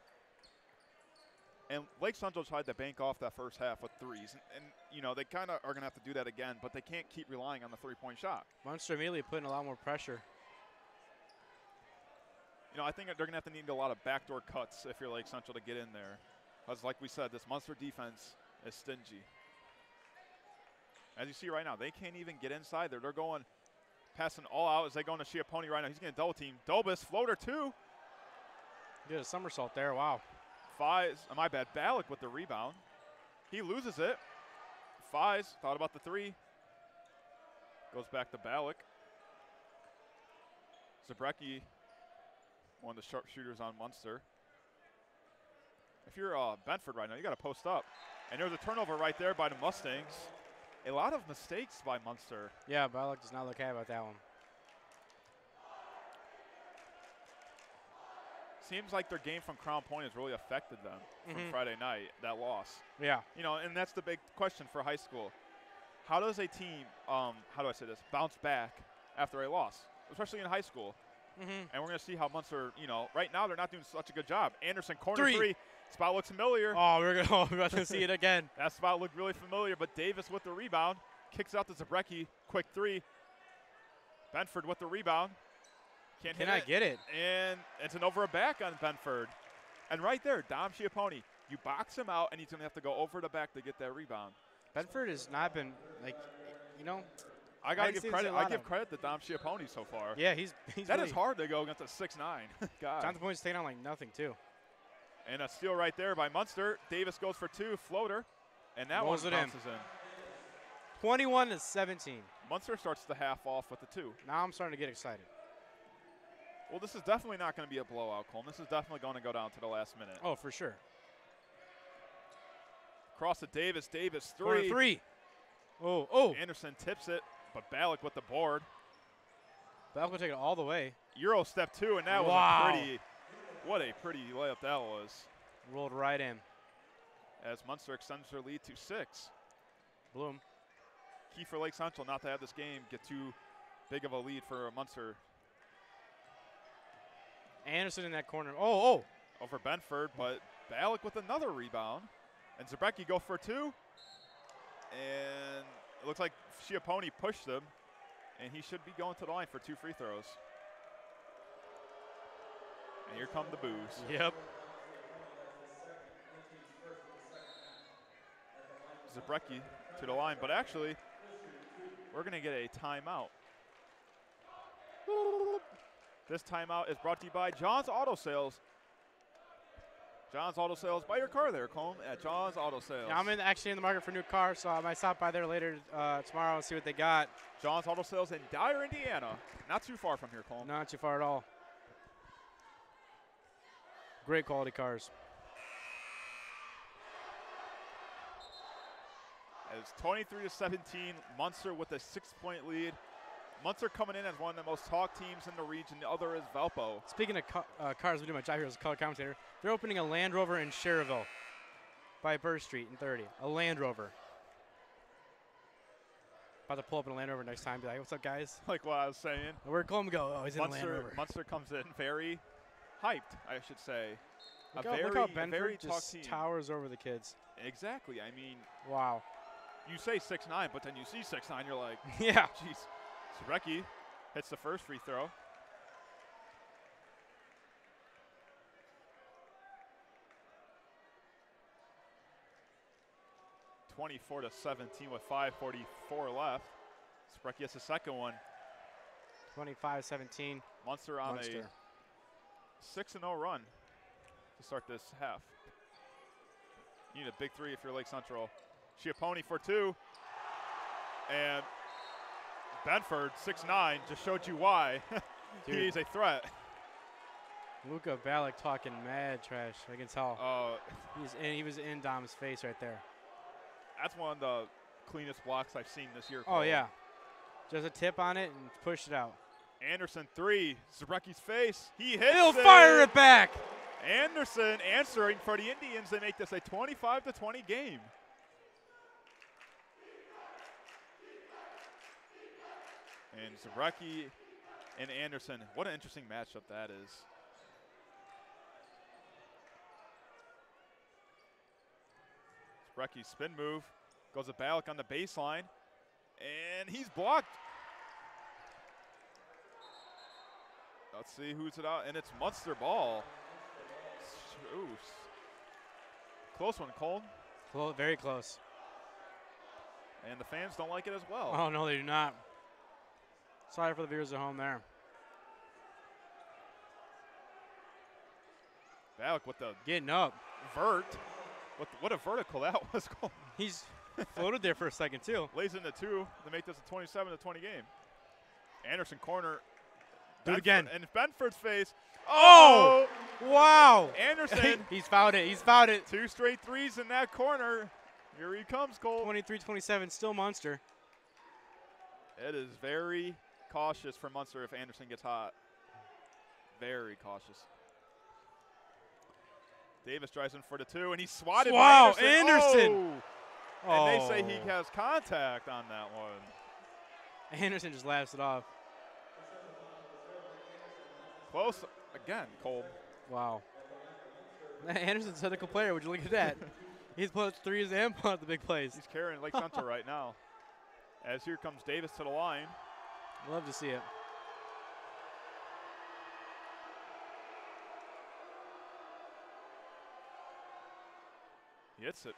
And Lake Central tried to bank off that first half with threes. And you know, they kind of are going to have to do that again, but they can't keep relying on the three-point shot. Munster immediately putting a lot more pressure. You know, I think they're going to have to need a lot of backdoor cuts if you're Lake Central to get in there. Because like we said, this Munster defense is stingy. As you see right now, they can't even get inside there. They're going, passing all out as they go into Chiappone right now. He's getting double team. Dobis, floater two. Did a somersault there. Wow. Fies, my bad, Balik with the rebound. He loses it. Fies thought about the three. Goes back to Balik. Zabrecki, one of the sharpshooters on Munster. If you're Benford right now, you got to post up. And there's a turnover right there by the Mustangs. A lot of mistakes by Munster. Yeah, Balik does not look happy about that one. Seems like their game from Crown Point has really affected them from Friday night, that loss. Yeah. You know, and that's the big question for high school. How does a team, how do I say this, bounce back after a loss, especially in high school? And we're going to see how Munster, you know, right now they're not doing such a good job. Anderson, corner three. Spot looks familiar. Oh, we're about to see it again. That spot looked really familiar, but Davis with the rebound. Kicks out to Zabrecki. Quick three. Benford with the rebound. Cannot get it. And it's an over a back on Benford. And right there, Dom Chiappone. You box him out, and he's going to have to go over the back to get that rebound. Benford has not been, like, you know. I got to give credit. I give credit to Dom Chiappone so far. Yeah, he's that really is hard to go against a 6'9". God. Jonathan Point's staying on like nothing, too. And a steal right there by Munster. Davis goes for two, floater. And that Rolls one bounces in. 21-17. Munster starts the half off with the two. Now I'm starting to get excited. Well, this is definitely not going to be a blowout, Colm. This is definitely going to go down to the last minute. Oh, for sure. Cross to Davis. Davis, Corner three. Oh. Anderson tips it, but Balik with the board. Balik will take it all the way. Euro step two, and that was a pretty, what a pretty layup that was. Rolled right in. As Munster extends their lead to 6. Bloom. Key for Lake Central not to have this game get too big of a lead for Munster. Anderson in that corner. Oh. Over Benford, but Balik with another rebound. And Zabrecki go for two. And it looks like Chiappone pushed him. And he should be going to the line for 2 free throws. And here come the boos. Yep. Zabrecki to the line, but actually, we're going to get a timeout. This timeout is brought to you by John's Auto Sales. John's Auto Sales. Buy your car there, Colm, at John's Auto Sales. Yeah, I'm actually in the market for a new car, so I might stop by there later tomorrow and see what they got. John's Auto Sales in Dyer, Indiana. Not too far from here, Colm. Not too far at all. Great quality cars. It's 23-17. Munster with a 6-point lead. Munster coming in as one of the most talked teams in the region. The other is Valpo. Speaking of cars, we do my job here as a color commentator. They're opening a Land Rover in Cherville by Burr Street in 30. A Land Rover. About to pull up in a Land Rover next time. Be like, what's up, guys? Like what I was saying. Where'd Coleman go? Oh, he's in a Land Rover. Munster comes in very hyped, I should say. Look how Benford tough just team. towers over the kids. Exactly. I mean, Wow. you say 6'9", but then you see 6'9", you're like, Yeah. jeez. Zrecki hits the first free throw. (24-17) with 5:44 left. Zrecki hits the second one. 25-17. Munster on a 6-0 run to start this half. You need a big three if you're Lake Central. Schiappone for two. And Benford, 6'9", just showed you why. He's a threat. Luka Ballack talking mad trash. I can tell. He was in Dom's face right there. That's one of the cleanest blocks I've seen this year. Oh, yeah. Just a tip on it and push it out. Anderson, three. Zrecki's face. He hits He'll it. fire it back. Anderson answering for the Indians. They make this a 25-20 game. And Zrecki and Anderson. What an interesting matchup that is. Zrecki's spin move. Goes to Ballack on the baseline. And he's blocked. Let's see who's it out. And it's Munster ball. Ooh. Close one, Cole. Very close. And the fans don't like it as well. Oh, no, they do not. Sorry for the viewers at home there. Ballack with the getting up. Vert. What a vertical that was. He's floated there for a second, too. Lays into two to make this a 27-20 game. Anderson corner. Do it again. And Benford's face. Oh! Wow. Anderson. He's fouled it. He's fouled it. 2 straight threes in that corner. Here he comes, Cole. 23-27, still Munster. It is very cautious for Munster if Anderson gets hot. Very cautious. Davis drives in for the two, and he's swatted by Anderson. Oh. And they say he has contact on that one. Anderson just laughs it off. Close again, Cole. Wow. Anderson's a technical player. Would you look at that? He's put threes and put the big plays. He's carrying Lake Central right now. As here comes Davis to the line. Love to see it. He hits it.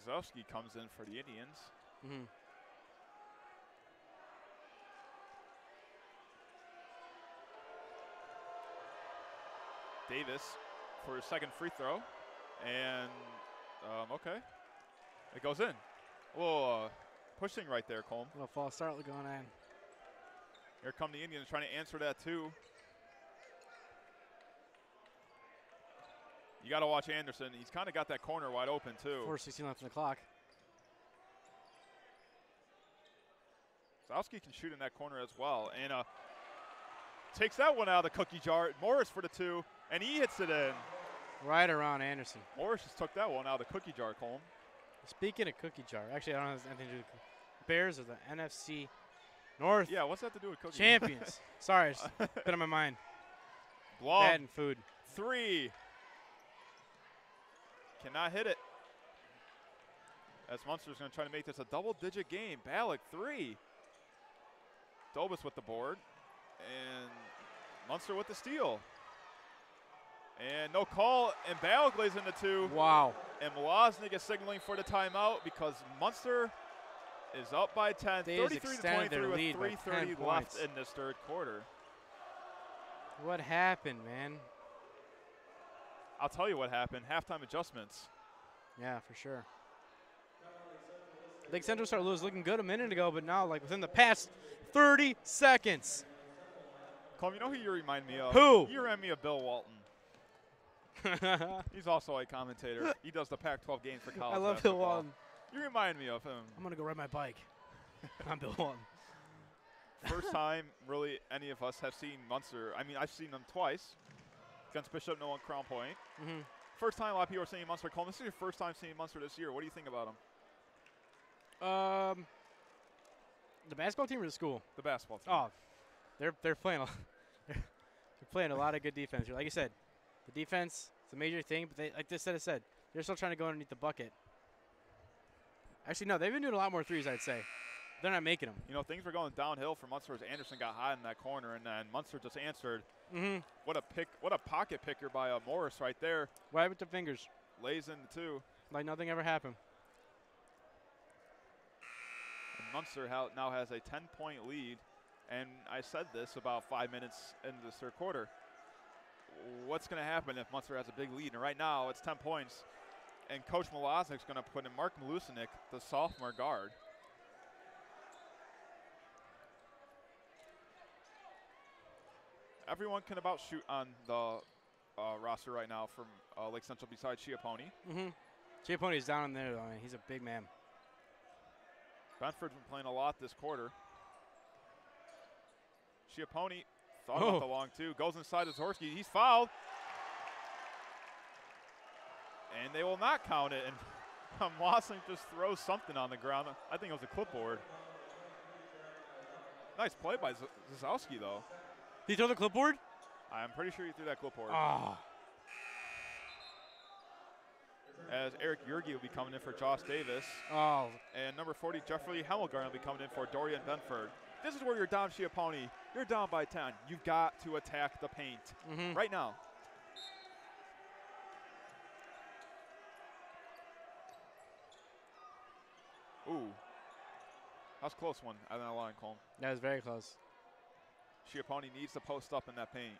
Zowski comes in for the Indians. Mm-hmm. Davis for his second free throw. And, okay. It goes in. A little pushing right there, Colm. A little false start going on. Here come the Indians trying to answer that too. You got to watch Anderson. He's kind of got that corner wide open too. 4:16 left in the clock. Zowski can shoot in that corner as well. And takes that one out of the cookie jar. Morris for the two, and he hits it in. Right around Anderson. Morris just took that one out of the cookie jar, Colm. Speaking of cookie jar, actually I don't have anything to do with the Bears are the NFC North. Yeah, what's that to do with cookie champions? Sorry, it's been on my mind. Blom. That and food. Three. Cannot hit it. As Munster's going to try to make this a double-digit game. Ballack, three. Dobis with the board. And Munster with the steal. And no call, and Ballack lays into two. Wow. And Malaznik is signaling for the timeout because Munster is up by 10, 33-23 with 3:30 left in this third quarter. What happened, man? I'll tell you what happened. Halftime adjustments. Yeah, for sure. Lake Central started looking good a minute ago, but now, like within the past 30 seconds. Colm, you know who you remind me of? Who? You remind me of Bill Walton. He's also a commentator. He does the Pac-12 games for college. I love basketball. Bill Walton. You remind me of him. I'm going to go ride my bike. I'm Bill Walton. First time, really, any of us have seen Munster. I mean, I've seen them twice. Against Bishop Noah and Crown Point. Mm-hmm. First time a lot of people are seeing Munster. Colin, this is your first time seeing Munster this year. What do you think about them? The basketball team or the school? The basketball team. Oh, they're playing they're playing a lot of good defense. Like I said, the defense is a major thing, but like I said, they're still trying to go underneath the bucket. Actually, no, they've been doing a lot more threes, I'd say. They're not making them. You know, things were going downhill for Munster as Anderson got hot in that corner, and then Munster just answered. What a pocket picker by Morris right there. Right with the fingers. Lays in the 2. Like nothing ever happened. And Munster now has a 10-point lead, and I said this about 5 minutes into the third quarter. What's going to happen if Munster has a big lead? And right now it's 10 points, and Coach Malaznik's going to put in Mark Malusinik, the sophomore guard. Everyone can about shoot on the roster right now from Lake Central besides Chiapponi. Chiapponi's down in there, though. I mean, he's a big man. Benford's been playing a lot this quarter. Chiapponi thought about the long 2. Goes inside Zahorski. He's fouled. And they will not count it. And Wassing just throws something on the ground. I think it was a clipboard. Nice play by Zazowski, though. Did he throw the clipboard? I'm pretty sure he threw that clipboard. Ah. As Eric Yergi will be coming in for Josh Davis. Oh. And number 40, Jeffrey Hemmelgarn will be coming in for Dorian Benford. This is where you're down Chiapponi. You're down by 10. You've got to attack the paint right now. Ooh. That was a close one out of that line, Colm. That was very close. Chiapponi needs to post up in that paint.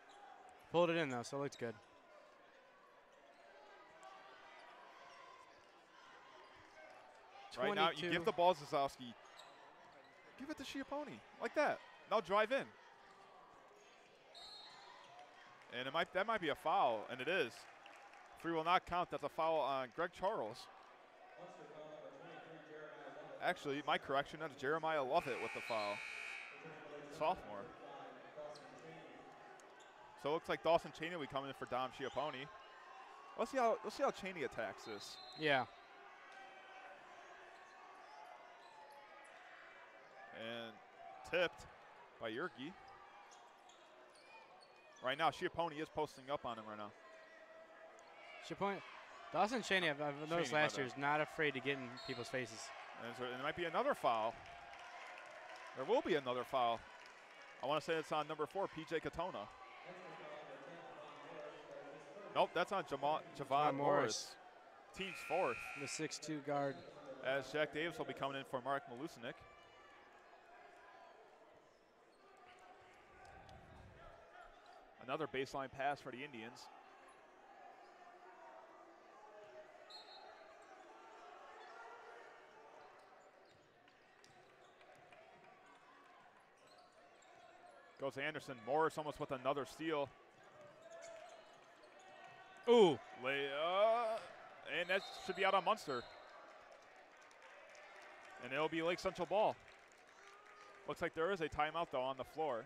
Pulled it in, though, so it looks good. Right now, you give the ball to Zazowski. Give it to Chiapponi, like that. Now drive in. And that might be a foul, and it is. 3 will not count. That's a foul on Greg Charles. Actually, my correction, that's Jeremiah Lovett with the foul. Sophomore. So it looks like Dawson Cheney will be coming in for Dom Chiapponi. Let's see how Cheney attacks this. Yeah. And tipped by Yergi. Right now, Chiapponi is posting up on him right now. Chiapponi. Dawson Cheney, I've noticed last year, is not afraid to get in people's faces. And so there might be another foul. There will be another foul. I want to say it's on number 4, PJ Katona. Nope, that's on Javon Morris. Team's 4th. The 6'2" guard. As Jack Davis will be coming in for Mark Malusinik. Another baseline pass for the Indians. Goes to Anderson. Morris almost with another steal. Ooh. And that should be out on Munster. And it'll be Lake Central ball. Looks like there is a timeout, though, on the floor.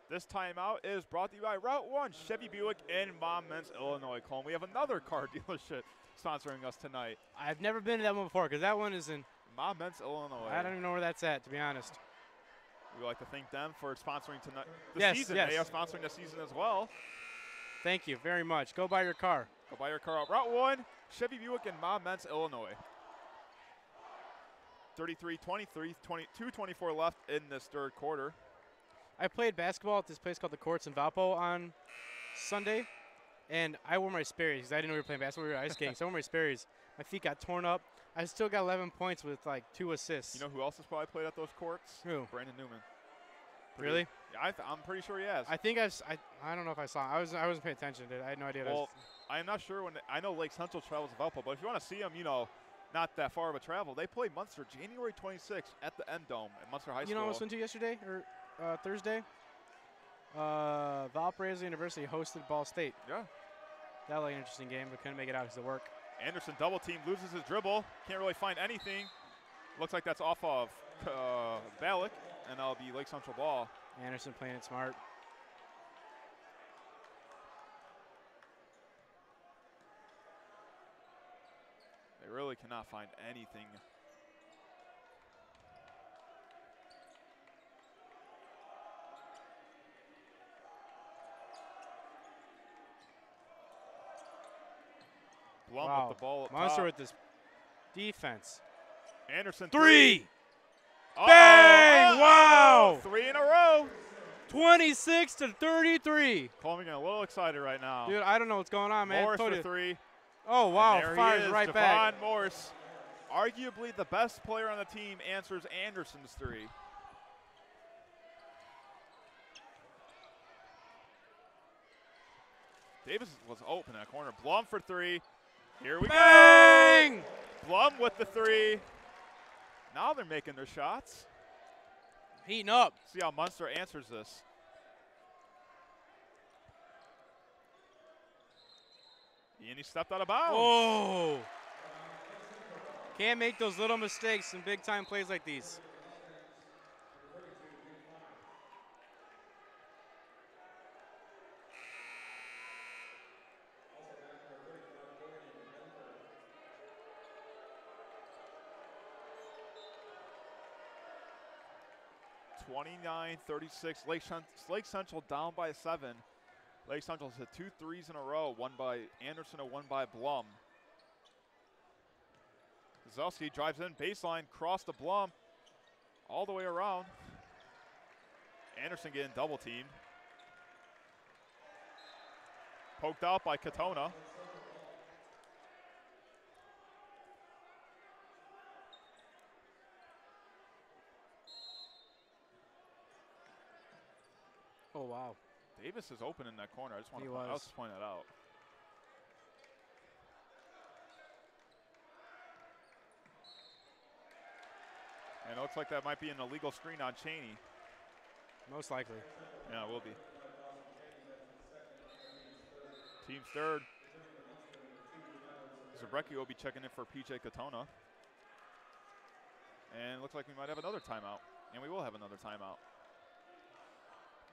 This timeout is brought to you by Route 1, Chevy Buick in Monmouth, Illinois. Colm, we have another car dealership sponsoring us tonight. I've never been to that one before because that one is in Monmouth, Illinois. I don't even know where that's at, to be honest. We would like to thank them for sponsoring tonight. Yes. They are sponsoring the season as well. Thank you very much. Go buy your car. Go buy your car out. Route 1, Chevy Buick in Monmouth, Illinois. 33-23, 2:24 left in this third quarter. I played basketball at this place called the Courts in Valpo on Sunday, and I wore my Sperry's because I didn't know we were playing basketball. We were ice skating, so I wore my Sperry's. My feet got torn up. I still got 11 points with like 2 assists. You know who else has probably played at those courts? Who? Brandon Newman. Really? Yeah, I'm pretty sure he has. I think I don't know if I saw him. I wasn't paying attention to it. I had no idea. Well, I'm not sure when. I know Lake Central travels to Valpo, but if you want to see them, not that far of a travel. They play Munster January 26th at the End Dome at Munster High School. You know what I was went to yesterday or Thursday? Valparaiso University hosted Ball State. Yeah. That was like an interesting game, but couldn't make it out because of work. Anderson double team, loses his dribble. Can't really find anything. Looks like that's off of Ballack, and that'll be Lake Central ball. Anderson playing it smart. They really cannot find anything. Blum Wow. with the ball up Munster top. with this defense. Anderson Three. Uh-oh. Bang! Wow. 3 in a row. 26 to 33. Coleman getting a little excited right now. Dude, I don't know what's going on, man. Morris Told for you. 3. Oh, wow. And there Fires he is, right Javon back. Morse, arguably the best player on the team, answers Anderson's 3. Davis was open in that corner. Blum for 3. Here we Bang! go. Blum with the 3. Now they're making their shots. Heating up. See how Munster answers this. And he stepped out of bounds. Oh. Can't make those little mistakes in big-time plays like these. (29-36). Lake Central down by 7. Lake Central's hit 2 threes in a row, one by Anderson and one by Blum. Zelski drives in, baseline, cross to Blum, all the way around. Anderson getting double teamed. Poked out by Katona. Oh, wow. Davis is open in that corner. I just want He to was. point that out. And it looks like that might be an illegal screen on Cheney. Most likely. Yeah, it will be. Team's third. Zabrecki will be checking in for PJ Katona. And it looks like we might have another timeout. And we will have another timeout.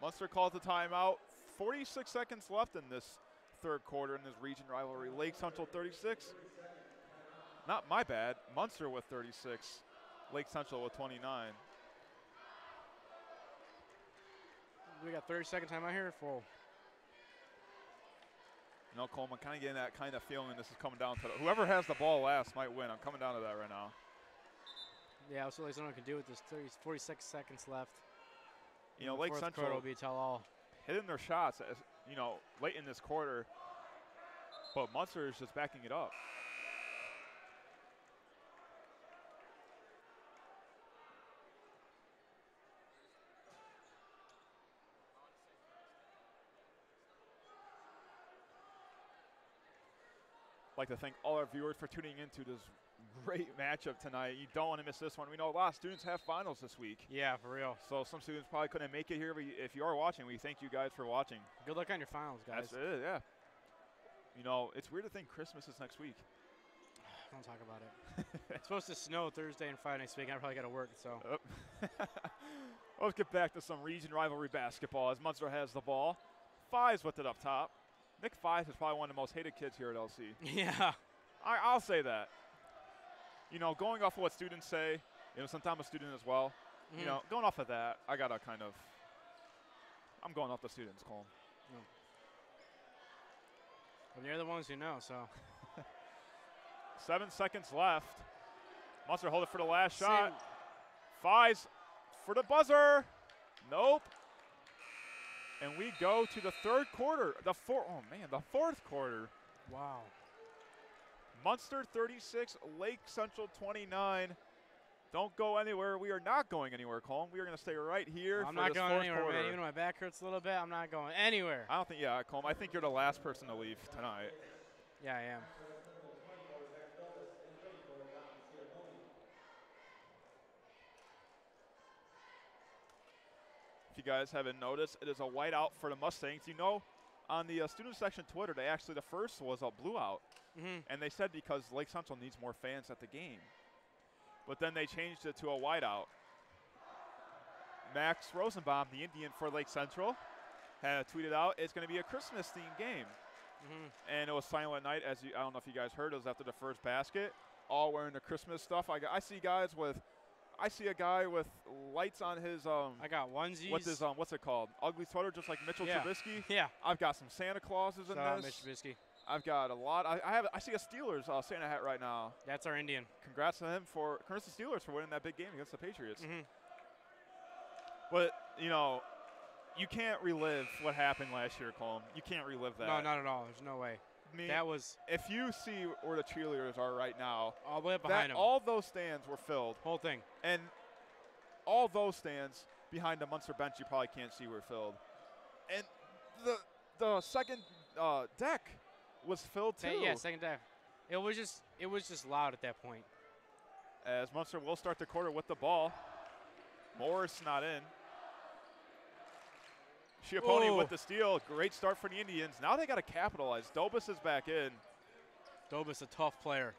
Munster calls the timeout. 46 seconds left in this third quarter in this region rivalry. Lake Central 36. Not my bad. Munster with 36. Lake Central with 29. We got 30-second time out here. Full. You know, Coleman, kind of getting that kind of feeling this is coming down to whoever has the ball last might win. I'm coming down to that right now. Yeah, so like someone can do with this. 46 seconds left. You know, Lake Central will be tell all. Hitting their shots, you know, late in this quarter, but Munster is just backing it up. I'd like to thank all our viewers for tuning into this great matchup tonight. You don't want to miss this one. We know a lot of students have finals this week. Yeah, for real. So some students probably couldn't make it here, but if you are watching, we thank you guys for watching. Good luck on your finals, guys. That's it, yeah. You know, it's weird to think Christmas is next week. Don't talk about it. It's supposed to snow Thursday and Friday next week. I probably got to work, so. Let's get back to some region rivalry basketball as Munster has the ball. Fives with it up top. Nick Fives is probably one of the most hated kids here at LC. Yeah. I'll say that. You know, going off of what students say, you know, since I'm a student as well, you know, going off of that, I got to kind of, I'm going off the students, Cole. Well, you're the ones who know, so. 7 seconds left. Munster hold it for the last shot. Fives for the buzzer. Nope. And we go to the third quarter. The fourth quarter. Wow. Munster 36, Lake Central 29. Don't go anywhere. We are not going anywhere, Colm. We are going to stay right here. I'm for not this going fourth anywhere, quarter. man. Even though my back hurts a little bit, I'm not going anywhere. I don't think, yeah, Colm. I think you're the last person to leave tonight. Yeah, I am. If you guys haven't noticed, it is a whiteout for the Mustangs. You know, on the student section Twitter, they actually, the first was a blue out. And they said because Lake Central needs more fans at the game. But then they changed it to a whiteout. Max Rosenbaum, the Indian for Lake Central, had tweeted out it's going to be a Christmas-themed game. And it was Silent Night, as I don't know if you guys heard. It was after the first basket, all wearing the Christmas stuff. I see a guy with lights on his I got onesies. What's it called? Ugly sweater, just like Mitchell Trubisky. Yeah. I've got some Santa Clauses in this. Mitch Trubisky. I've got a lot. I see a Steelers Santa hat right now. That's our Indian. Congrats to him congrats to Steelers for winning that big game against the Patriots. But you can't relive what happened last year, Colm. You can't relive that. No, not at all. There's no way. I mean, that was. If you see where the cheerleaders are right now, all the way up behind them. All those stands were filled. Whole thing. And all those stands behind the Munster bench you probably can't see were filled. And the second deck was filled too. Yeah, second deck. It was just loud at that point. As Munster will start the quarter with the ball. Morris not in. Schiappone with the steal. Great start for the Indians. Now they got to capitalize. Dobis is back in. Dobis, a tough player.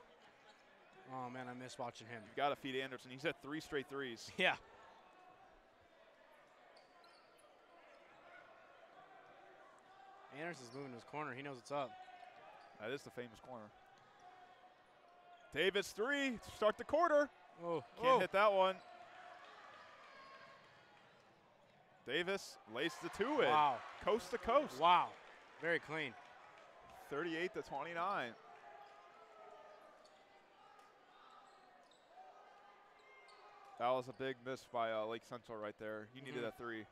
Oh, man, I miss watching him. You got to feed Anderson. He's hit 3 straight threes. Yeah. Anderson's moving to his corner. He knows what's up. That is the famous corner. Davis 3 to start the quarter. Can't hit that one. Davis lays the 2 in. Wow. Coast to coast. Wow. Very clean. 38 to 29. That was a big miss by Lake Central right there. He needed that 3.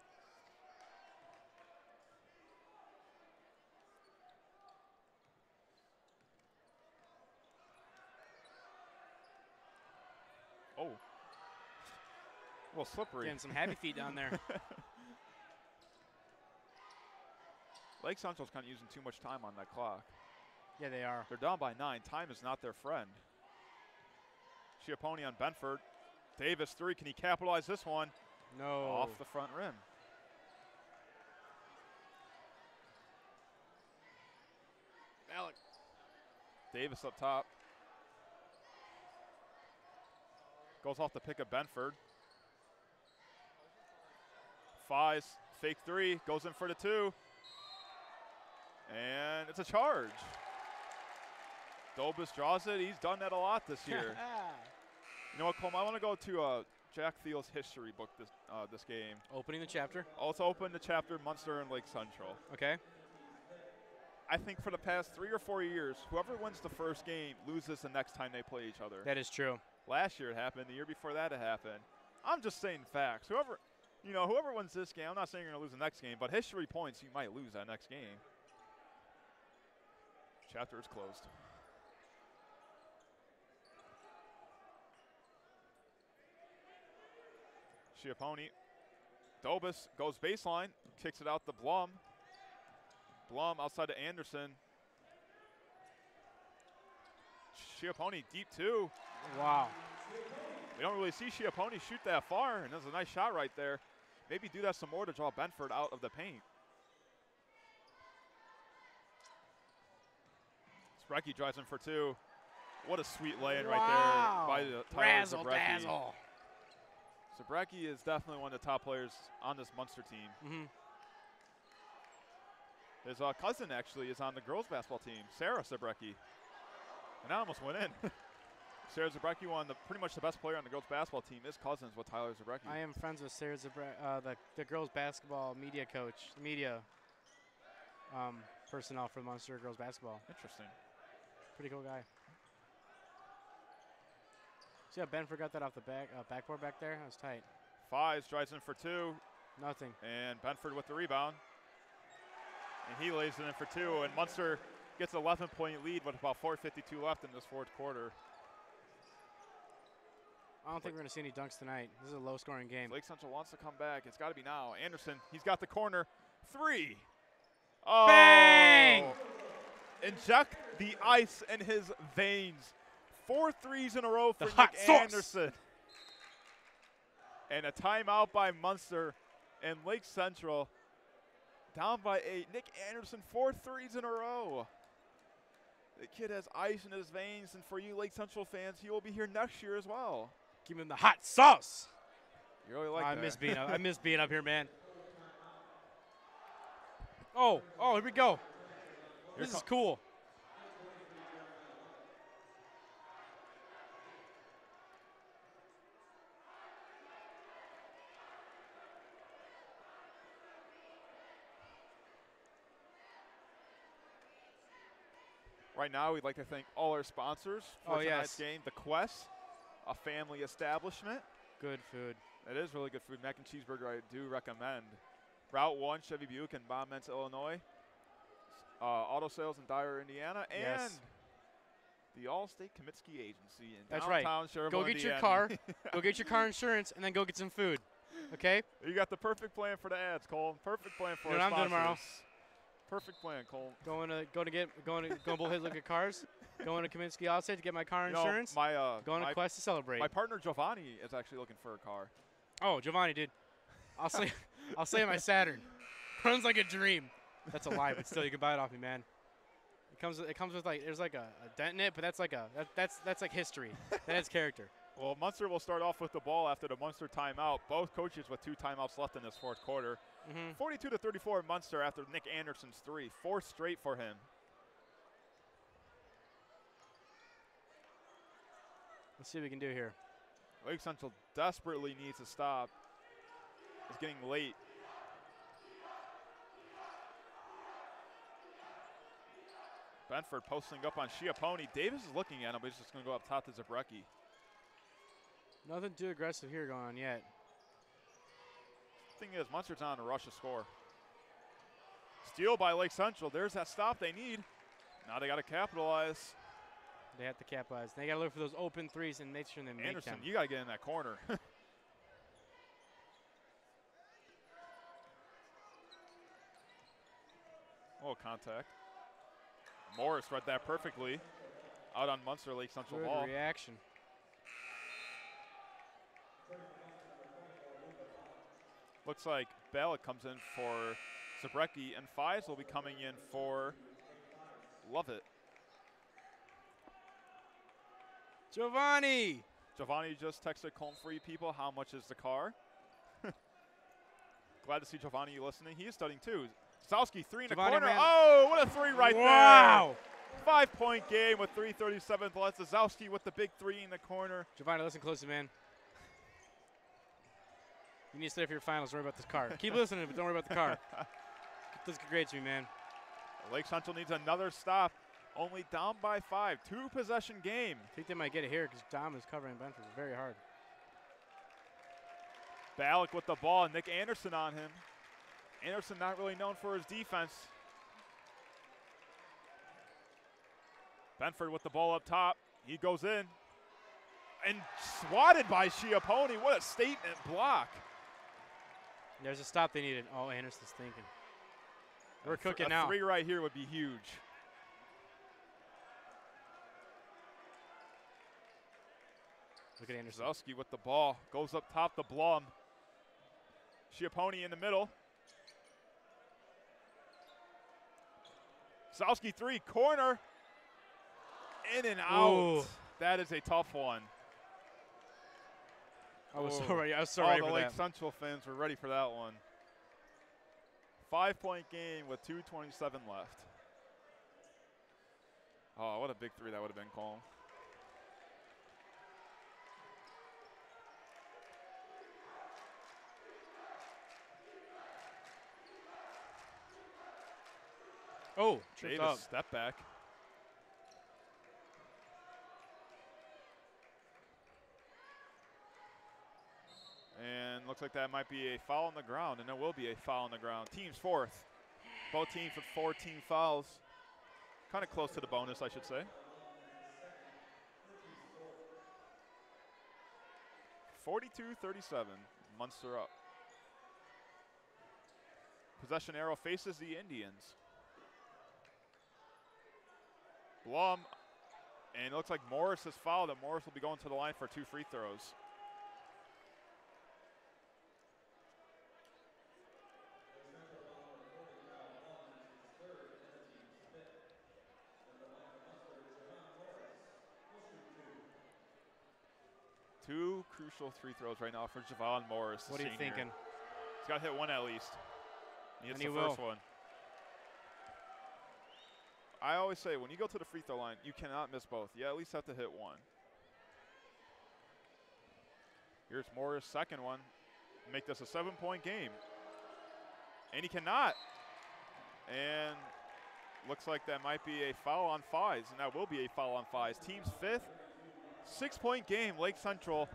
Oh. A little slippery. Getting some happy feet down there. Lake Central's kind of using too much time on that clock. Yeah, they are. They're down by 9. Time is not their friend. Schiappone on Benford. Davis 3. Can he capitalize this one? No. Off the front rim. Alec. Davis up top. Goes off the pick of Benford. Fies, fake 3, goes in for the 2. And it's a charge. Dobis draws it. He's done that a lot this year. You know what, Coleman? I want to go to Jack Thiel's history book this game. Opening the chapter? Also open the chapter Munster and Lake Central. Okay. I think for the past 3 or 4 years, whoever wins the first game loses the next time they play each other. That is true. Last year it happened. The year before that it happened. I'm just saying facts. Whoever wins this game, I'm not saying you're going to lose the next game, but history points you might lose that next game. Chapter is closed. Schiappone. Dobis goes baseline, kicks it out to Blum. Blum outside to Anderson. Schiappone deep 2. Wow. We don't really see Schiappone shoot that far, and that's a nice shot right there. Maybe do that some more to draw Benford out of the paint. Sprecky drives in for 2. What a sweet lay-in right there by Tyler Zabrecki. Zabrecki is definitely one of the top players on this Munster team. His cousin actually is on the girls basketball team, Sarah Zabrecki. And that almost went in. Sarah Zabrecki, pretty much the best player on the girls basketball team, is cousins with Tyler Zabrecki. I am friends with Sarah Zabrecki, the girls basketball media coach, media personnel for Munster girls basketball. Interesting. Pretty cool guy. See how Benford got that off the backboard back there? That was tight. Fies drives in for 2. Nothing. And Benford with the rebound. And he lays it in for 2. And Munster gets an 11-point lead with about 4:52 left in this fourth quarter. I don't think we're going to see any dunks tonight. This is a low-scoring game. Lake Central wants to come back. It's got to be now. Anderson, he's got the corner. 3. Oh. Bang! Inject the ice in his veins. 4 threes in a row for Nick Anderson. And a timeout by Munster and Lake Central. Down by 8. Nick Anderson, 4 threes in a row. The kid has ice in his veins, and for you Lake Central fans, he will be here next year as well. Give him the hot sauce. You really like I that. miss being up. I miss being up here, man. Oh, here we go. This is cool. Right now, we'd like to thank all our sponsors for tonight's game. The Quest, a family establishment. Good food. It is really good food. Mac and cheeseburger I do recommend. Route 1, Chevy Buick in Bonments, Illinois. Auto Sales in Dyer, Indiana. And the Allstate Comiskey Agency in downtown Sherwood, Go get Indiana. your car. Go get your car insurance, and then go get some food. Okay? You got the perfect plan for the ads, Cole. Perfect plan for You know our what I'm doing tomorrow? sponsors. Perfect plan, Cole. Going to Bullhead look at cars. Going to Kaminsky Allstate to get my car insurance. Going to Quest to celebrate. My partner Giovanni is actually looking for a car. Oh, Giovanni, dude. I'll say my Saturn. Runs like a dream. That's a lie, but still, you can buy it off me, man. It comes with like there's like a dent in it, but that's like that's like history. That adds character. Well, Munster will start off with the ball after the Munster timeout. Both coaches with 2 timeouts left in this fourth quarter. 42-34 Munster after Nick Anderson's 3. 4 straight for him. Let's see what we can do here. Lake Central desperately needs to stop. It's getting late. Benford posting up on Schiappone. Davis is looking at him, but he's just going to go up top to Zabrecki. Nothing too aggressive here going on yet. Thing is, Munster's on to rush a score. Steal by Lake Central. There's that stop they need. Now they got to capitalize. They have to capitalize. They got to look for those open threes and make sure they make Anderson, them. you got to get in that corner. Oh, contact. Morris read that perfectly. Out on Munster Lake Central Good ball. reaction. Looks like Ballot comes in for Zabrecki, and Fives will be coming in for Lovett. Giovanni just texted Comfrey people, how much is the car? Glad to see Giovanni listening. He is studying too. Zowski, 3 in the corner. Man. Oh, what a 3 right there. Wow. 5-point game with 3:37 left. Zowski with the big 3 in the corner. Giovanni, listen closely, man. You need to stay for your finals. Don't worry about this car. Keep listening, but don't worry about the car. Get those grades to me, man. Lake Central needs another stop. Only down by 5. 2-possession game. I think they might get it here because Dom is covering Benford very hard. Ballack with the ball. Nick Anderson on him. Anderson not really known for his defense. Benford with the ball up top. He goes in. And swatted by Schiappone. What a statement block. There's a stop they needed. Oh, Anderson's thinking. We're cooking now. A 3 right here would be huge. Look at Anderson. Zowski with the ball. Goes up top to Blum. Schiappone in the middle. Zowski 3, corner. In and out. Ooh. That is a tough one. I was so ready. I was so ready All for the Lake that. Central fans were ready for that one. 5-point game with 2:27 left. Oh, what a big 3 that would have been, Cole. Oh, tripped Davis up. step back. And looks like that might be a foul on the ground, and there will be a foul on the ground. Team's 4th. Both teams with 14 fouls. Kind of close to the bonus, I should say. 42-37, Munster up. Possession arrow faces the Indians. Blum, and it looks like Morris has fouled, and Morris will be going to the line for 2 free throws. 2 crucial free throws right now for Javon Morris. What are you thinking? He's got to hit one at least. He hits the first one. I always say, when you go to the free throw line, you cannot miss both. You at least have to hit one. Here's Morris' second one. Make this a 7-point game. And he cannot. And looks like that might be a foul on Fies, and that will be a foul on Fies. Team's 5th 6-point game. Lake Central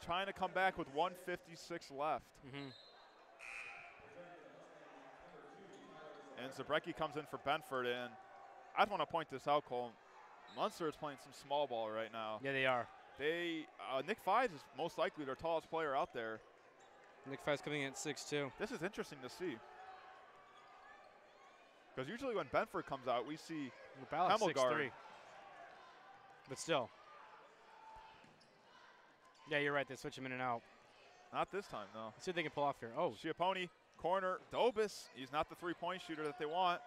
trying to come back with 1:56 left. And Zabrecki comes in for Benford, and I just want to point this out, Cole. Munster is playing some small ball right now. Yeah, they are. Nick Fies is most likely their tallest player out there. Nick Fies coming in at 6'2". This is interesting to see. Because usually when Benford comes out, we see Hemmelgard. 6'3". But still. Yeah, you're right. They switch him in and out. Not this time, though. Let's see if they can pull off here. Oh. Schiappone, corner, Dobis. He's not the three-point shooter that they want.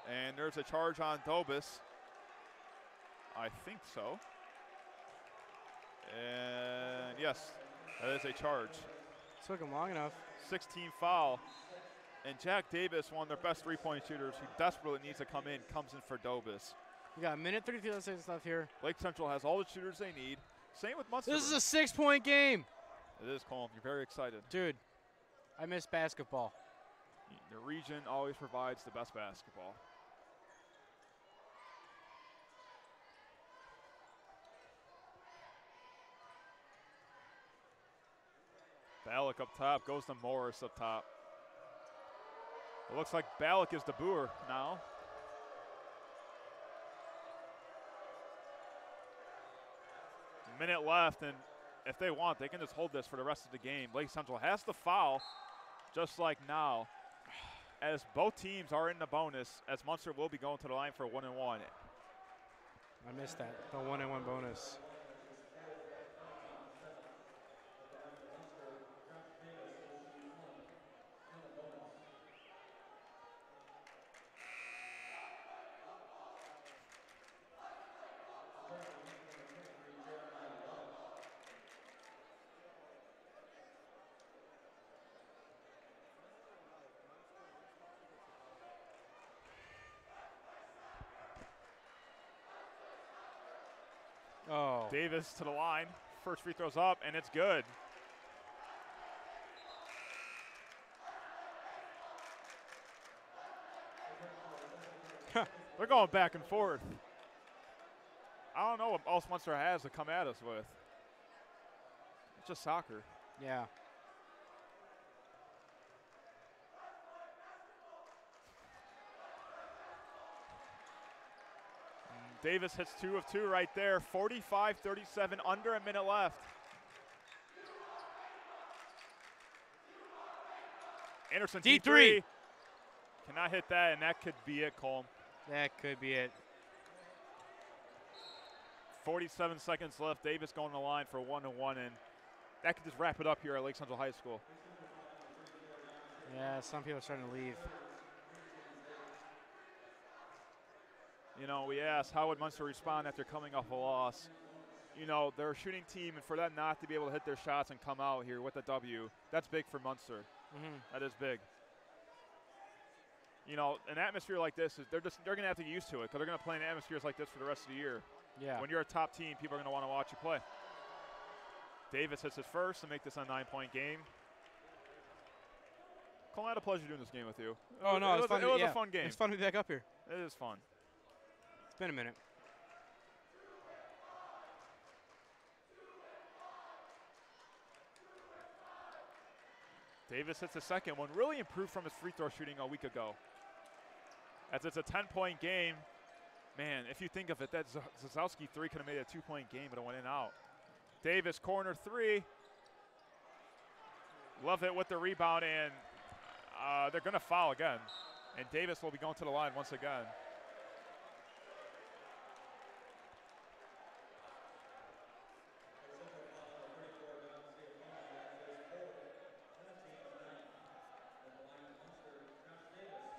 And there's a charge on Dobis. I think so. And yes, that is a charge. Took him long enough. 16 foul. And Jack Davis, one of their best three-point shooters who desperately needs to come in, comes in for Dobis. We got a minute 33 seconds left here. Lake Central has all the shooters they need. Same with Munster. This is a 6-point game. It is, Colm. You're very excited. Dude, I miss basketball. The region always provides the best basketball. Ballack up top, goes to Morris up top. It looks like Ballack is the booer now. Minute left, and if they want, they can just hold this for the rest of the game. Lake Central has to foul, just like now, as both teams are in the bonus, as Munster will be going to the line for a 1-and-1. I missed that, the 1-and-1 bonus. Oh. Davis to the line. First free throw's up, and it's good. They're going back and forth. I don't know what else Munster has to come at us with. It's just soccer. Yeah. Davis hits 2 of 2 right there. 45-37, under a minute left. Anderson, D3. D3. Cannot hit that, and that could be it, Colm. That could be it. 47 seconds left. Davis going to the line for a 1-and-1, and that could just wrap it up here at Lake Central High School. Yeah, some people are starting to leave. You know, we asked how would Munster respond after coming off a loss. You know, they're a shooting team, and for them not to be able to hit their shots and come out here with a W, that's big for Munster. That is big. You know, an atmosphere like this, they're going to have to get used to it because they're going to play in atmospheres like this for the rest of the year. Yeah. When you're a top team, people are going to want to watch you play. Davis hits his first to make this a 9-point game. Cole, I had a pleasure doing this game with you. Oh, no, it was fun. It was a fun game. It's fun to be back up here. It is fun. It's been a minute. Davis hits the second one. Really improved from his free throw shooting a week ago. As it's a 10-point game, man, if you think of it, that Zasowski 3 could have made a 2-point game, but it went in and out. Davis, corner 3. Love it with the rebound, and they're going to foul again. And Davis will be going to the line once again.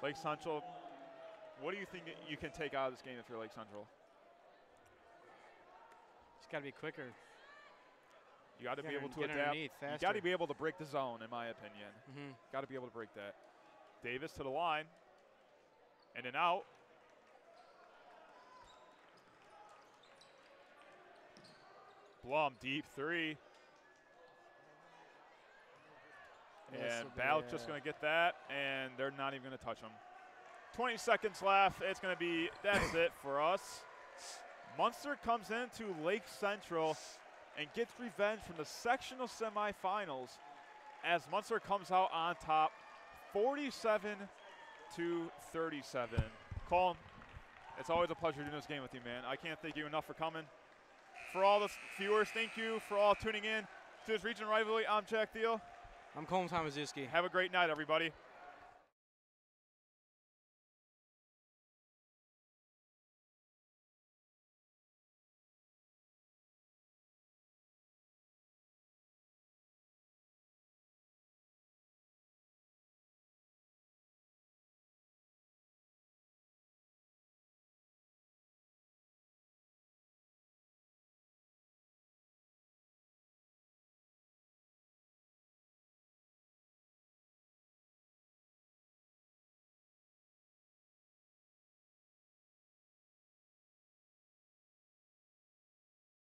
Lake Central, what do you think you can take out of this game if you're Lake Central? Just got to be quicker. You got to be able to Get adapt. underneath You faster. got to be able to break the zone, in my opinion. Mm-hmm. Got to be able to break that. Davis to the line. In and out. Blum, deep three. And Bal's just going to get that, and they're not even going to touch him. 20 seconds left. It's going to be, that's it for us. Munster comes into Lake Central and gets revenge from the sectional semifinals as Munster comes out on top 47-37. Colin, it's always a pleasure doing this game with you, man. I can't thank you enough for coming. For all the viewers, thank you for all tuning in to this region rivalry. I'm Jack Thiel. I'm Colin Tomaszewski. Have a great night, everybody.